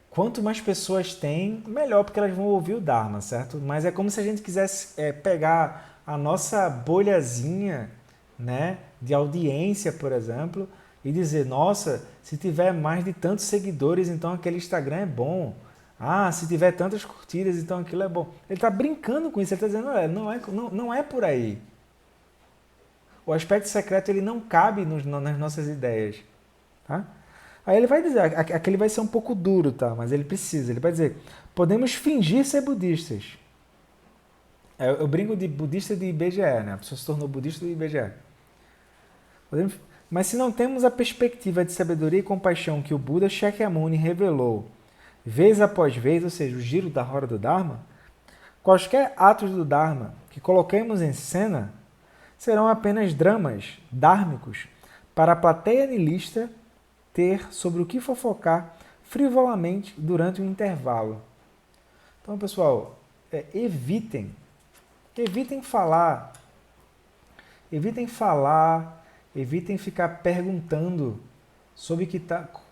quanto mais pessoas tem, melhor, porque elas vão ouvir o Dharma, certo? Mas é como se a gente quisesse pegar a nossa bolhazinha, né, de audiência, por exemplo, e dizer, nossa, se tiver mais de tantos seguidores, então aquele Instagram é bom. Ah, se tiver tantas curtidas, então aquilo é bom. Ele está brincando com isso, ele está dizendo, olha, não é por aí. O aspecto secreto ele não cabe nas nossas ideias. Tá? Aí ele vai dizer, aqui ele vai ser um pouco duro, tá? Mas ele precisa, ele vai dizer, podemos fingir ser budistas. Eu brinco de budista de IBGE, né? A pessoa se tornou budista de IBGE. Mas se não temos a perspectiva de sabedoria e compaixão que o Buda Shakyamuni revelou vez após vez, ou seja, o giro da roda do Dharma, quaisquer atos do Dharma que coloquemos em cena serão apenas dramas dármicos para a plateia nihilista ter sobre o que fofocar frivolamente durante um intervalo. Então, pessoal, evitem falar, evitem ficar perguntando sobre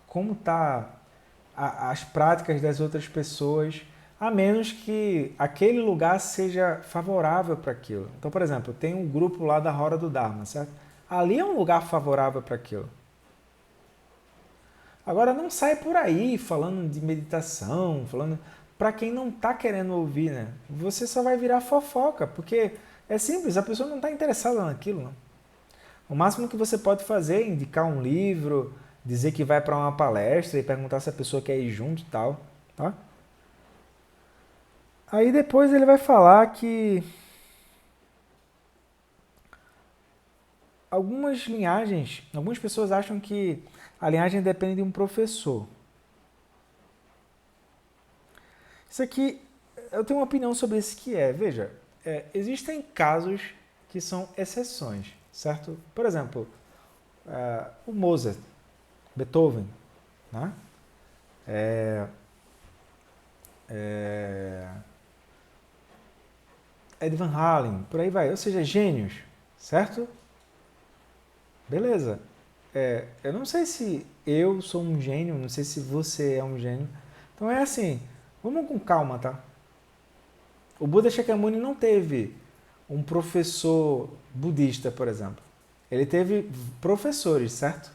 como tá as práticas das outras pessoas, a menos que aquele lugar seja favorável para aquilo. Então, por exemplo, tem um grupo lá da Roda do Dharma, certo? Ali é um lugar favorável para aquilo. Agora, não sai por aí falando de meditação, falando para quem não está querendo ouvir, né? Você só vai virar fofoca, porque é simples, a pessoa não está interessada naquilo, não. O máximo que você pode fazer é indicar um livro, dizer que vai para uma palestra e perguntar se a pessoa quer ir junto e tal, tá? Aí depois ele vai falar que algumas linhagens, algumas pessoas acham que a linhagem depende de um professor. Isso aqui, eu tenho uma opinião sobre isso que veja, existem casos que são exceções, certo? Por exemplo, o Mozart, Beethoven, né? Ed Van Halen, por aí vai, ou seja, gênios, certo? Beleza. Eu não sei se eu sou um gênio, não sei se você é um gênio. Então é assim, vamos com calma, tá? O Buda Shakyamuni não teve um professor budista, por exemplo. Ele teve professores, certo?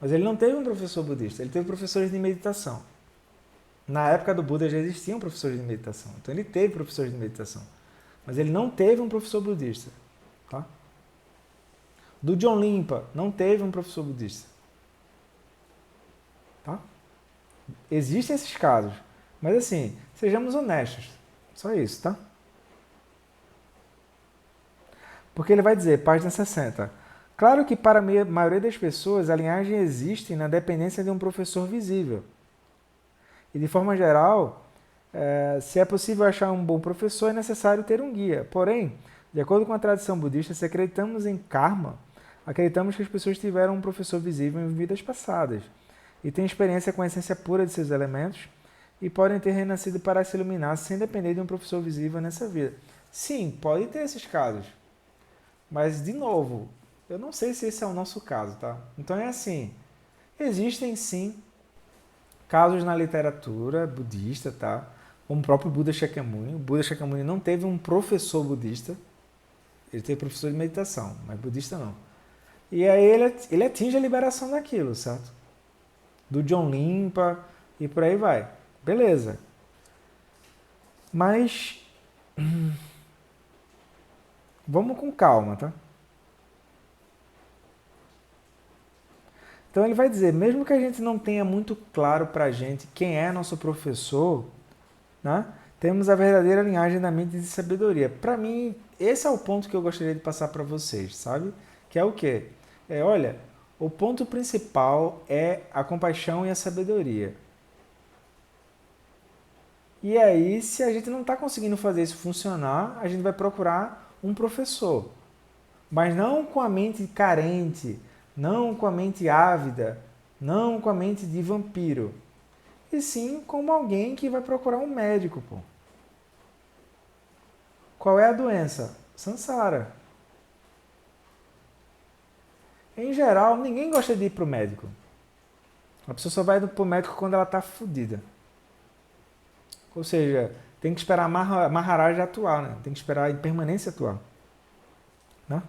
Mas ele não teve um professor budista, ele teve professores de meditação. Na época do Buda já existiam professores de meditação, então ele teve professores de meditação. Mas ele não teve um professor budista, tá? Do John Limpa, não teve um professor budista. Tá? Existem esses casos, Mas assim, sejamos honestos. Só isso, tá? Porque ele vai dizer, página 60. Claro que para a maioria das pessoas a linhagem existe na dependência de um professor visível. E de forma geral, se é possível achar um bom professor, é necessário ter um guia. Porém, de acordo com a tradição budista, se acreditamos em karma, acreditamos que as pessoas tiveram um professor visível em vidas passadas e têm experiência com a essência pura de seus elementos e podem ter renascido para se iluminar sem depender de um professor visível nessa vida. Sim, pode ter esses casos. Mas, de novo, eu não sei se esse é o nosso caso, tá? Então é assim, existem sim casos na literatura budista, tá? Como o próprio Buda Shakyamuni. O Buda Shakyamuni não teve um professor budista, ele teve professor de meditação, mas budista não. E aí ele atinge a liberação daquilo, certo? Do John Limpa e por aí vai. Beleza. Mas vamos com calma, tá? Então ele vai dizer, mesmo que a gente não tenha muito claro para a gente quem é nosso professor, né? Temos a verdadeira linhagem da mente de sabedoria. Para mim, esse é o ponto que eu gostaria de passar para vocês, sabe? Que é o quê? Olha, o ponto principal é a compaixão e a sabedoria. E aí, se a gente não está conseguindo fazer isso funcionar, a gente vai procurar um professor. Mas não com a mente carente, não com a mente ávida, não com a mente de vampiro. E sim como alguém que vai procurar um médico, pô. Qual é a doença? Sansara. Em geral, ninguém gosta de ir pro médico. A pessoa só vai pro médico quando ela tá fodida. Ou seja, tem que esperar a Maharaj atuar, né? Tem que esperar a impermanência atuar. Né?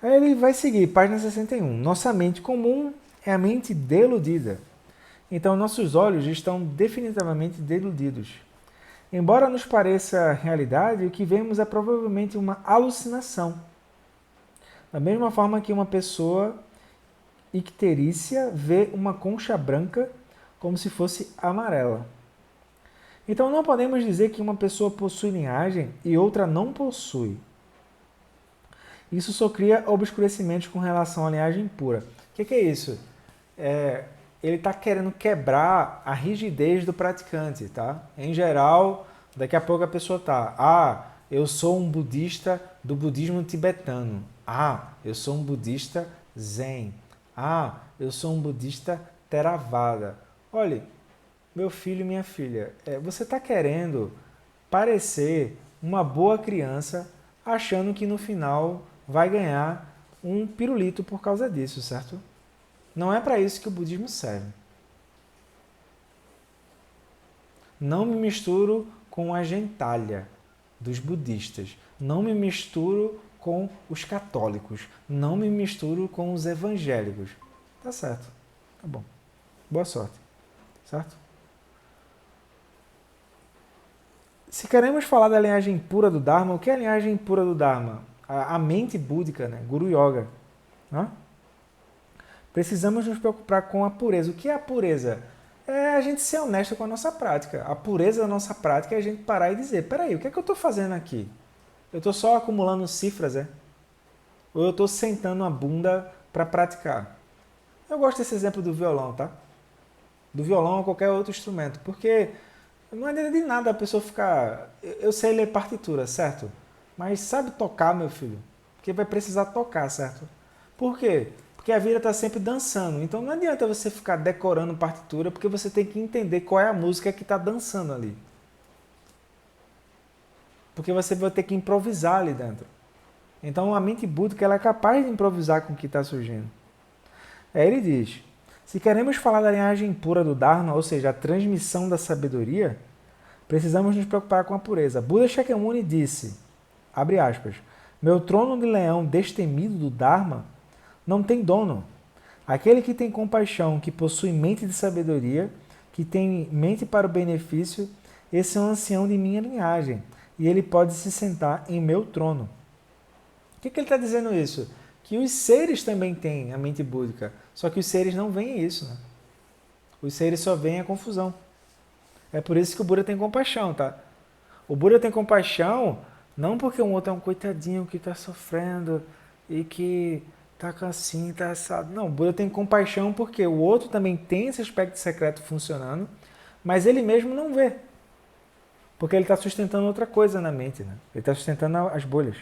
Aí ele vai seguir, página 61. Nossa mente comum é a mente deludida. Então, nossos olhos estão definitivamente deludidos. Embora nos pareça realidade, o que vemos é provavelmente uma alucinação. Da mesma forma que uma pessoa icterícia vê uma concha branca como se fosse amarela. Então, não podemos dizer que uma pessoa possui linhagem e outra não possui. Isso só cria obscurecimentos com relação à linhagem pura. O que é isso? Ele está querendo quebrar a rigidez do praticante, tá? Em geral, daqui a pouco a pessoa tá, eu sou um budista do budismo tibetano. Eu sou um budista zen. Eu sou um budista theravada. Olha, meu filho e minha filha, você está querendo parecer uma boa criança achando que no final vai ganhar um pirulito por causa disso, certo? Não é para isso que o budismo serve. Não me misturo com a gentalha dos budistas. Não me misturo com os católicos. Não me misturo com os evangélicos. Tá certo. Tá bom. Boa sorte. Certo? Se queremos falar da linhagem pura do Dharma, o que é a linhagem pura do Dharma? A mente búdica, né? Guru Yoga. Né? Precisamos nos preocupar com a pureza. O que é a pureza? É a gente ser honesto com a nossa prática. A pureza da nossa prática é a gente parar e dizer, peraí, o que é que eu estou fazendo aqui? Eu estou só acumulando cifras, Ou eu estou sentando a bunda para praticar? Eu gosto desse exemplo do violão, tá? Do violão ou qualquer outro instrumento, porque não adianta de nada a pessoa ficar... Eu sei ler partitura, certo? Mas sabe tocar, meu filho? Porque vai precisar tocar, certo? Por quê? Porque a vida está sempre dançando. Então não adianta você ficar decorando partitura, porque você tem que entender qual é a música que está dançando ali. Porque você vai ter que improvisar ali dentro. Então a mente búdica ela é capaz de improvisar com o que está surgindo. Aí ele diz, se queremos falar da linhagem pura do Dharma, ou seja, a transmissão da sabedoria, precisamos nos preocupar com a pureza. Buda Shakyamuni disse, abre aspas, meu trono de leão destemido do Dharma não tem dono. Aquele que tem compaixão, que possui mente de sabedoria, que tem mente para o benefício, esse é um ancião de minha linhagem, e ele pode se sentar em meu trono. O que ele está dizendo isso? Que os seres também têm a mente búdica, só que os seres não veem isso. Né? Os seres só veem a confusão. É por isso que o Buda tem compaixão, tá? O Buda tem compaixão não porque um outro é um coitadinho que está sofrendo e que tá assim, tá assado. Não, o Buda tem compaixão porque o outro também tem esse aspecto secreto funcionando, mas ele mesmo não vê. Porque ele está sustentando outra coisa na mente, né? Ele está sustentando as bolhas.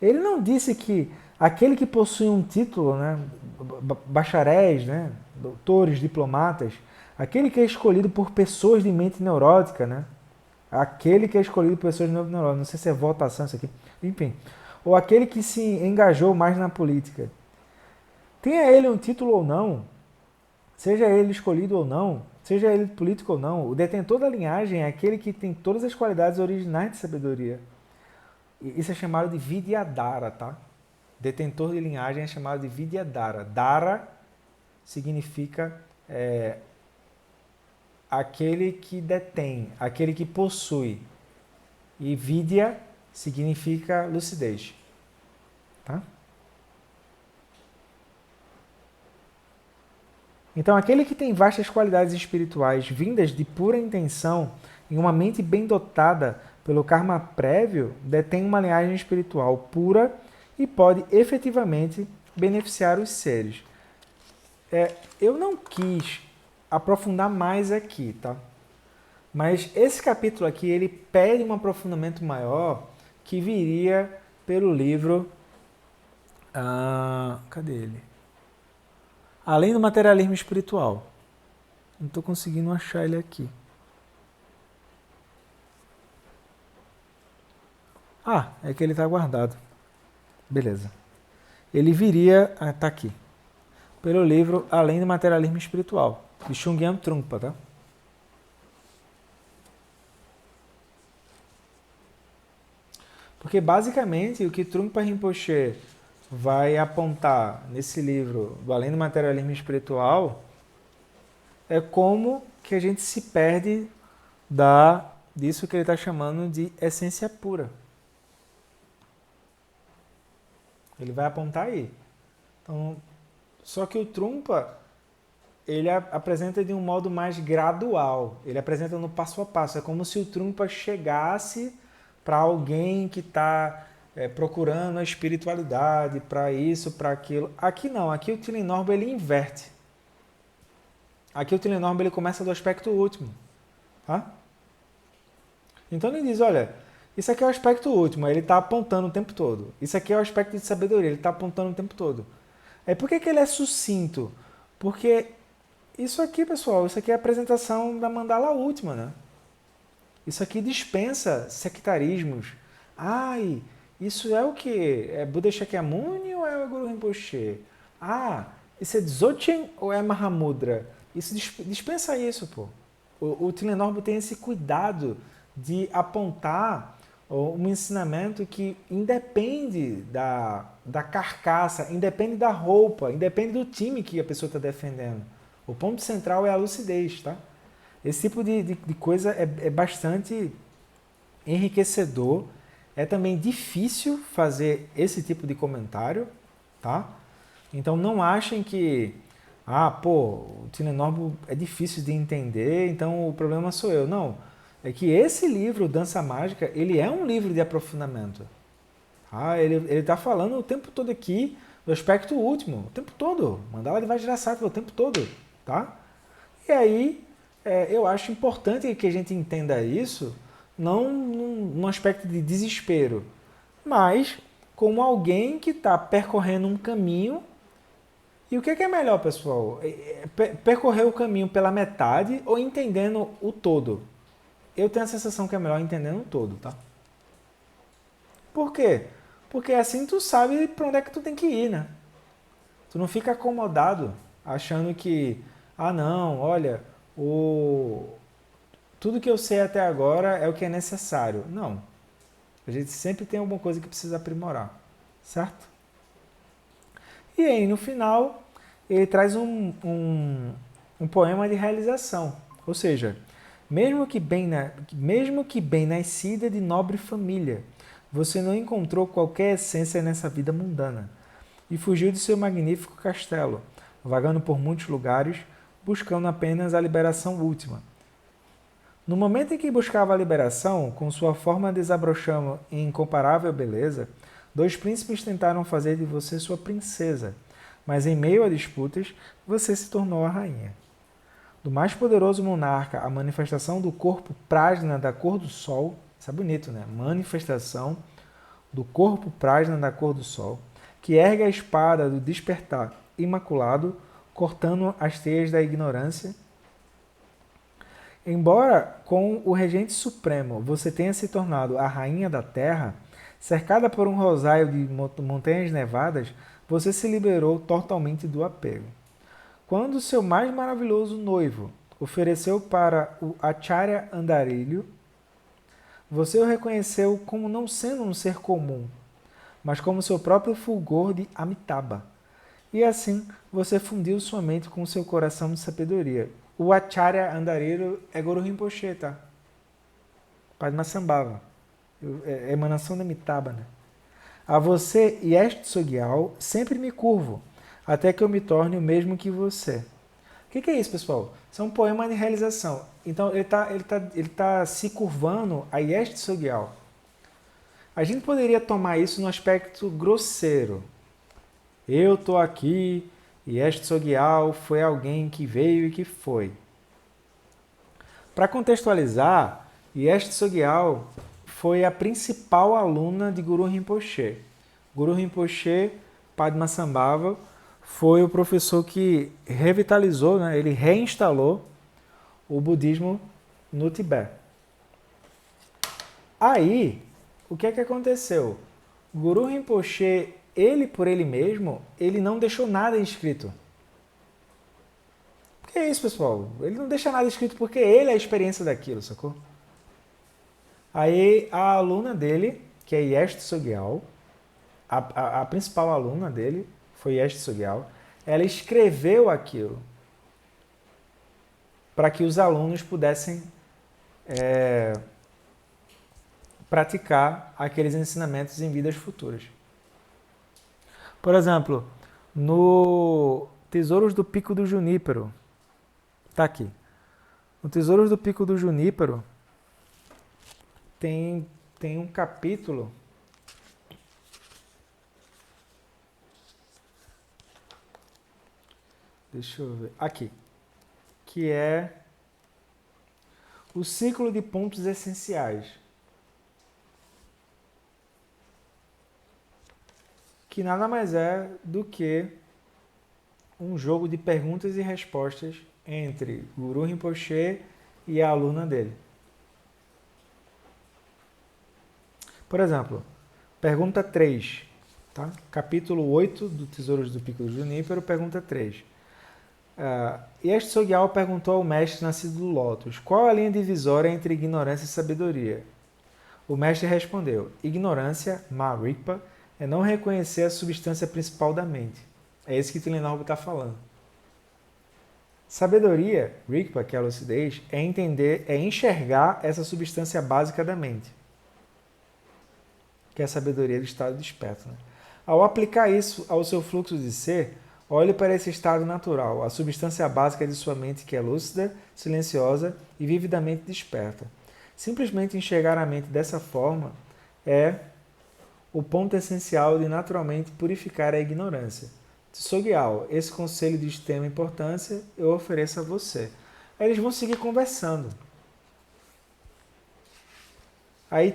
Ele não disse que aquele que possui um título, né, bacharéis, né, doutores, diplomatas, aquele que é escolhido por pessoas de mente neurótica, né, aquele que é escolhido por pessoas de mente neurótica, não sei se é votação isso aqui, enfim, ou aquele que se engajou mais na política, tenha ele um título ou não, seja ele escolhido ou não, seja ele político ou não, o detentor da linhagem é aquele que tem todas as qualidades originais de sabedoria. Isso é chamado de Vidyadhara, tá? Detentor de linhagem é chamado de Vidyadhara. Dhara significa aquele que detém, aquele que possui. E Vidya significa lucidez. Tá? Então, aquele que tem vastas qualidades espirituais vindas de pura intenção em uma mente bem dotada pelo karma prévio, detém uma linhagem espiritual pura e pode efetivamente beneficiar os seres. Eu não quis aprofundar mais aqui, tá? Mas esse capítulo aqui, ele pede um aprofundamento maior que viria pelo livro... cadê ele? Além do materialismo espiritual. Não estou conseguindo achar ele aqui. É que ele está guardado. Beleza. Ele viria... tá aqui. Pelo livro Além do Materialismo Espiritual, de Chögyam Trungpa, tá? Porque basicamente o que Trungpa Rinpoche vai apontar nesse livro do Além do Materialismo Espiritual é como que a gente se perde disso que ele está chamando de essência pura. Ele vai apontar aí. Então, só que o Trungpa, ele apresenta de um modo mais gradual. Ele apresenta no passo a passo. É como se o Trungpa chegasse para alguém que está procurando a espiritualidade, para isso, para aquilo. Aqui não. Aqui o Tilenorba ele inverte. Aqui o Tilenorba ele começa do aspecto último. Tá? Então ele diz, olha, isso aqui é o aspecto último. Ele está apontando o tempo todo. Isso aqui é o aspecto de sabedoria. Ele está apontando o tempo todo. Por que ele é sucinto? Porque isso aqui, pessoal, isso aqui é a apresentação da mandala última, né? Isso aqui dispensa sectarismos. Isso é o quê? É Buda Shakyamuni ou é o Guru Rinpoche? Isso é Dzogchen ou é Mahamudra? Isso dispensa isso, pô. O Tilenorbo tem esse cuidado de apontar um ensinamento que independe da carcaça, independe da roupa, independe do time que a pessoa está defendendo. O ponto central é a lucidez, tá? Esse tipo de coisa é bastante enriquecedor. É também difícil fazer esse tipo de comentário, tá? Então não achem que o Tilenorbo é difícil de entender, então o problema sou eu. Não, é que esse livro, Dança Mágica, ele é um livro de aprofundamento. Ele está falando o tempo todo aqui do aspecto último, o tempo todo. Mandala de Vajrasattva o tempo todo, tá? E aí, eu acho importante que a gente entenda isso, não num aspecto de desespero, mas como alguém que está percorrendo um caminho. E o que é melhor, pessoal? Percorrer o caminho pela metade ou entendendo o todo? Eu tenho a sensação que é melhor entendendo o todo, tá? Por quê? Porque assim tu sabe para onde é que tu tem que ir, né? Tu não fica acomodado achando que, não, olha, tudo que eu sei até agora é o que é necessário. Não. A gente sempre tem alguma coisa que precisa aprimorar, certo? E aí, no final, ele traz um poema de realização. Ou seja, mesmo que bem nascida de nobre família, você não encontrou qualquer essência nessa vida mundana e fugiu de seu magnífico castelo, vagando por muitos lugares, buscando apenas a liberação última. No momento em que buscava a liberação, com sua forma desabrochando em incomparável beleza, dois príncipes tentaram fazer de você sua princesa, mas em meio a disputas, você se tornou a rainha. Do mais poderoso monarca, a manifestação do corpo prajna da cor do sol, isso é bonito, né? Manifestação do corpo prajna da cor do sol, que ergue a espada do despertar imaculado, cortando as teias da ignorância. Embora com o regente supremo você tenha se tornado a rainha da terra, cercada por um rosário de montanhas nevadas, você se liberou totalmente do apego. Quando seu mais maravilhoso noivo ofereceu para o Acharya Andarilho, você o reconheceu como não sendo um ser comum, mas como seu próprio fulgor de Amitabha. E assim você fundiu sua mente com seu coração de sabedoria. O Acharya Andarilho é Guru Rinpoche, tá? Padmasambhava. É emanação da Amitabha, né? A você e este Sogyal sempre me curvo, até que eu me torne o mesmo que você. O que é isso, pessoal? Isso é um poema de realização. Então, ele tá se curvando a Yeshti Sogyal. A gente poderia tomar isso no aspecto grosseiro. Eu estou aqui, Yeshti Sogyal foi alguém que veio e que foi. Para contextualizar, Yeshti Sogyal foi a principal aluna de Guru Rinpoche. Guru Rinpoche Padmasambhava foi o professor que revitalizou, né? Ele reinstalou o budismo no Tibete. Aí, o que é que aconteceu? Guru Rinpoche, ele por ele mesmo, ele não deixou nada escrito. O que é isso, pessoal? Ele não deixa nada escrito porque ele é a experiência daquilo, sacou? Aí a aluna dele, que é Yeshti Sogyal, a principal aluna dele foi Yeshti Sogyal, ela escreveu aquilo para que os alunos pudessem praticar aqueles ensinamentos em vidas futuras. Por exemplo, no Tesouros do Pico do Junípero, tá aqui. No Tesouros do Pico do Junípero tem um capítulo deixa eu ver, aqui, que é o ciclo de pontos essenciais, que nada mais é do que um jogo de perguntas e respostas entre Guru Rinpoche e a aluna dele. Por exemplo, pergunta 3, tá? Capítulo 8 do Tesouros do Pico do Junípero, pergunta 3. Este Sogyal perguntou ao mestre nascido do Lótus, qual a linha divisória entre ignorância e sabedoria? O mestre respondeu, ignorância, Marikpa, é não reconhecer a substância principal da mente. É isso que Tilenorbo está falando. Sabedoria, Rikpa, que é a lucidez, é entender, é enxergar essa substância básica da mente, que é a sabedoria do estado desperto. Né? Ao aplicar isso ao seu fluxo de ser, olhe para esse estado natural, a substância básica de sua mente que é lúcida, silenciosa e vividamente desperta. Simplesmente enxergar a mente dessa forma é o ponto essencial de naturalmente purificar a ignorância. Sogyal, esse conselho de extrema importância eu ofereço a você. Aí eles vão seguir conversando. Aí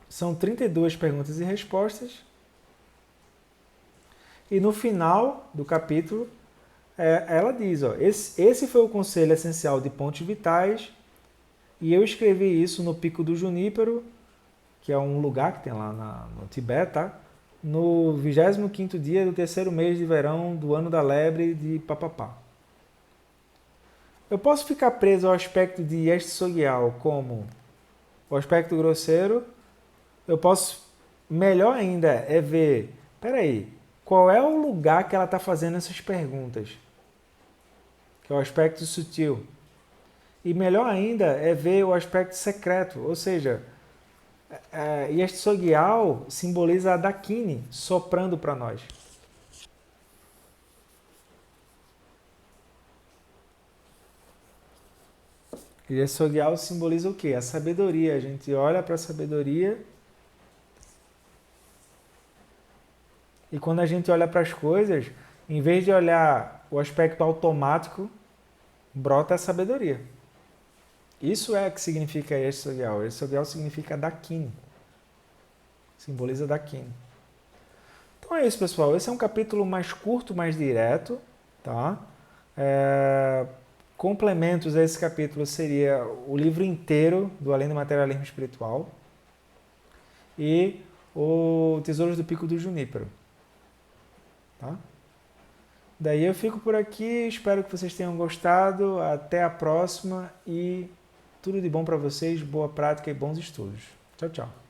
são 32 perguntas e respostas. E no final do capítulo, ela diz, ó, esse foi o conselho essencial de pontos vitais, e eu escrevi isso no Pico do Junípero, que é um lugar que tem lá no Tibete, tá? No 25º dia do terceiro mês de verão do ano da lebre de Papapá. Eu posso ficar preso ao aspecto de Yeshti Sogyal como o aspecto grosseiro. Eu posso, melhor ainda, é ver, peraí, qual é o lugar que ela está fazendo essas perguntas? Que é o aspecto sutil. E melhor ainda é ver o aspecto secreto, ou seja, Yeshti Sogyal simboliza a Dakini soprando para nós. E Esogial simboliza o quê? A sabedoria. A gente olha para a sabedoria e quando a gente olha para as coisas, em vez de olhar o aspecto automático, brota a sabedoria. Isso é o que significa Esogial. Esogial significa Dakin. Simboliza Dakin. Então é isso, pessoal. Esse é um capítulo mais curto, mais direto, tá? Complementos a esse capítulo seria o livro inteiro do Além do Materialismo Espiritual e o Tesouros do Pico do Junípero, tá? Daí eu fico por aqui, espero que vocês tenham gostado. Até a próxima e tudo de bom para vocês, boa prática e bons estudos. Tchau, tchau.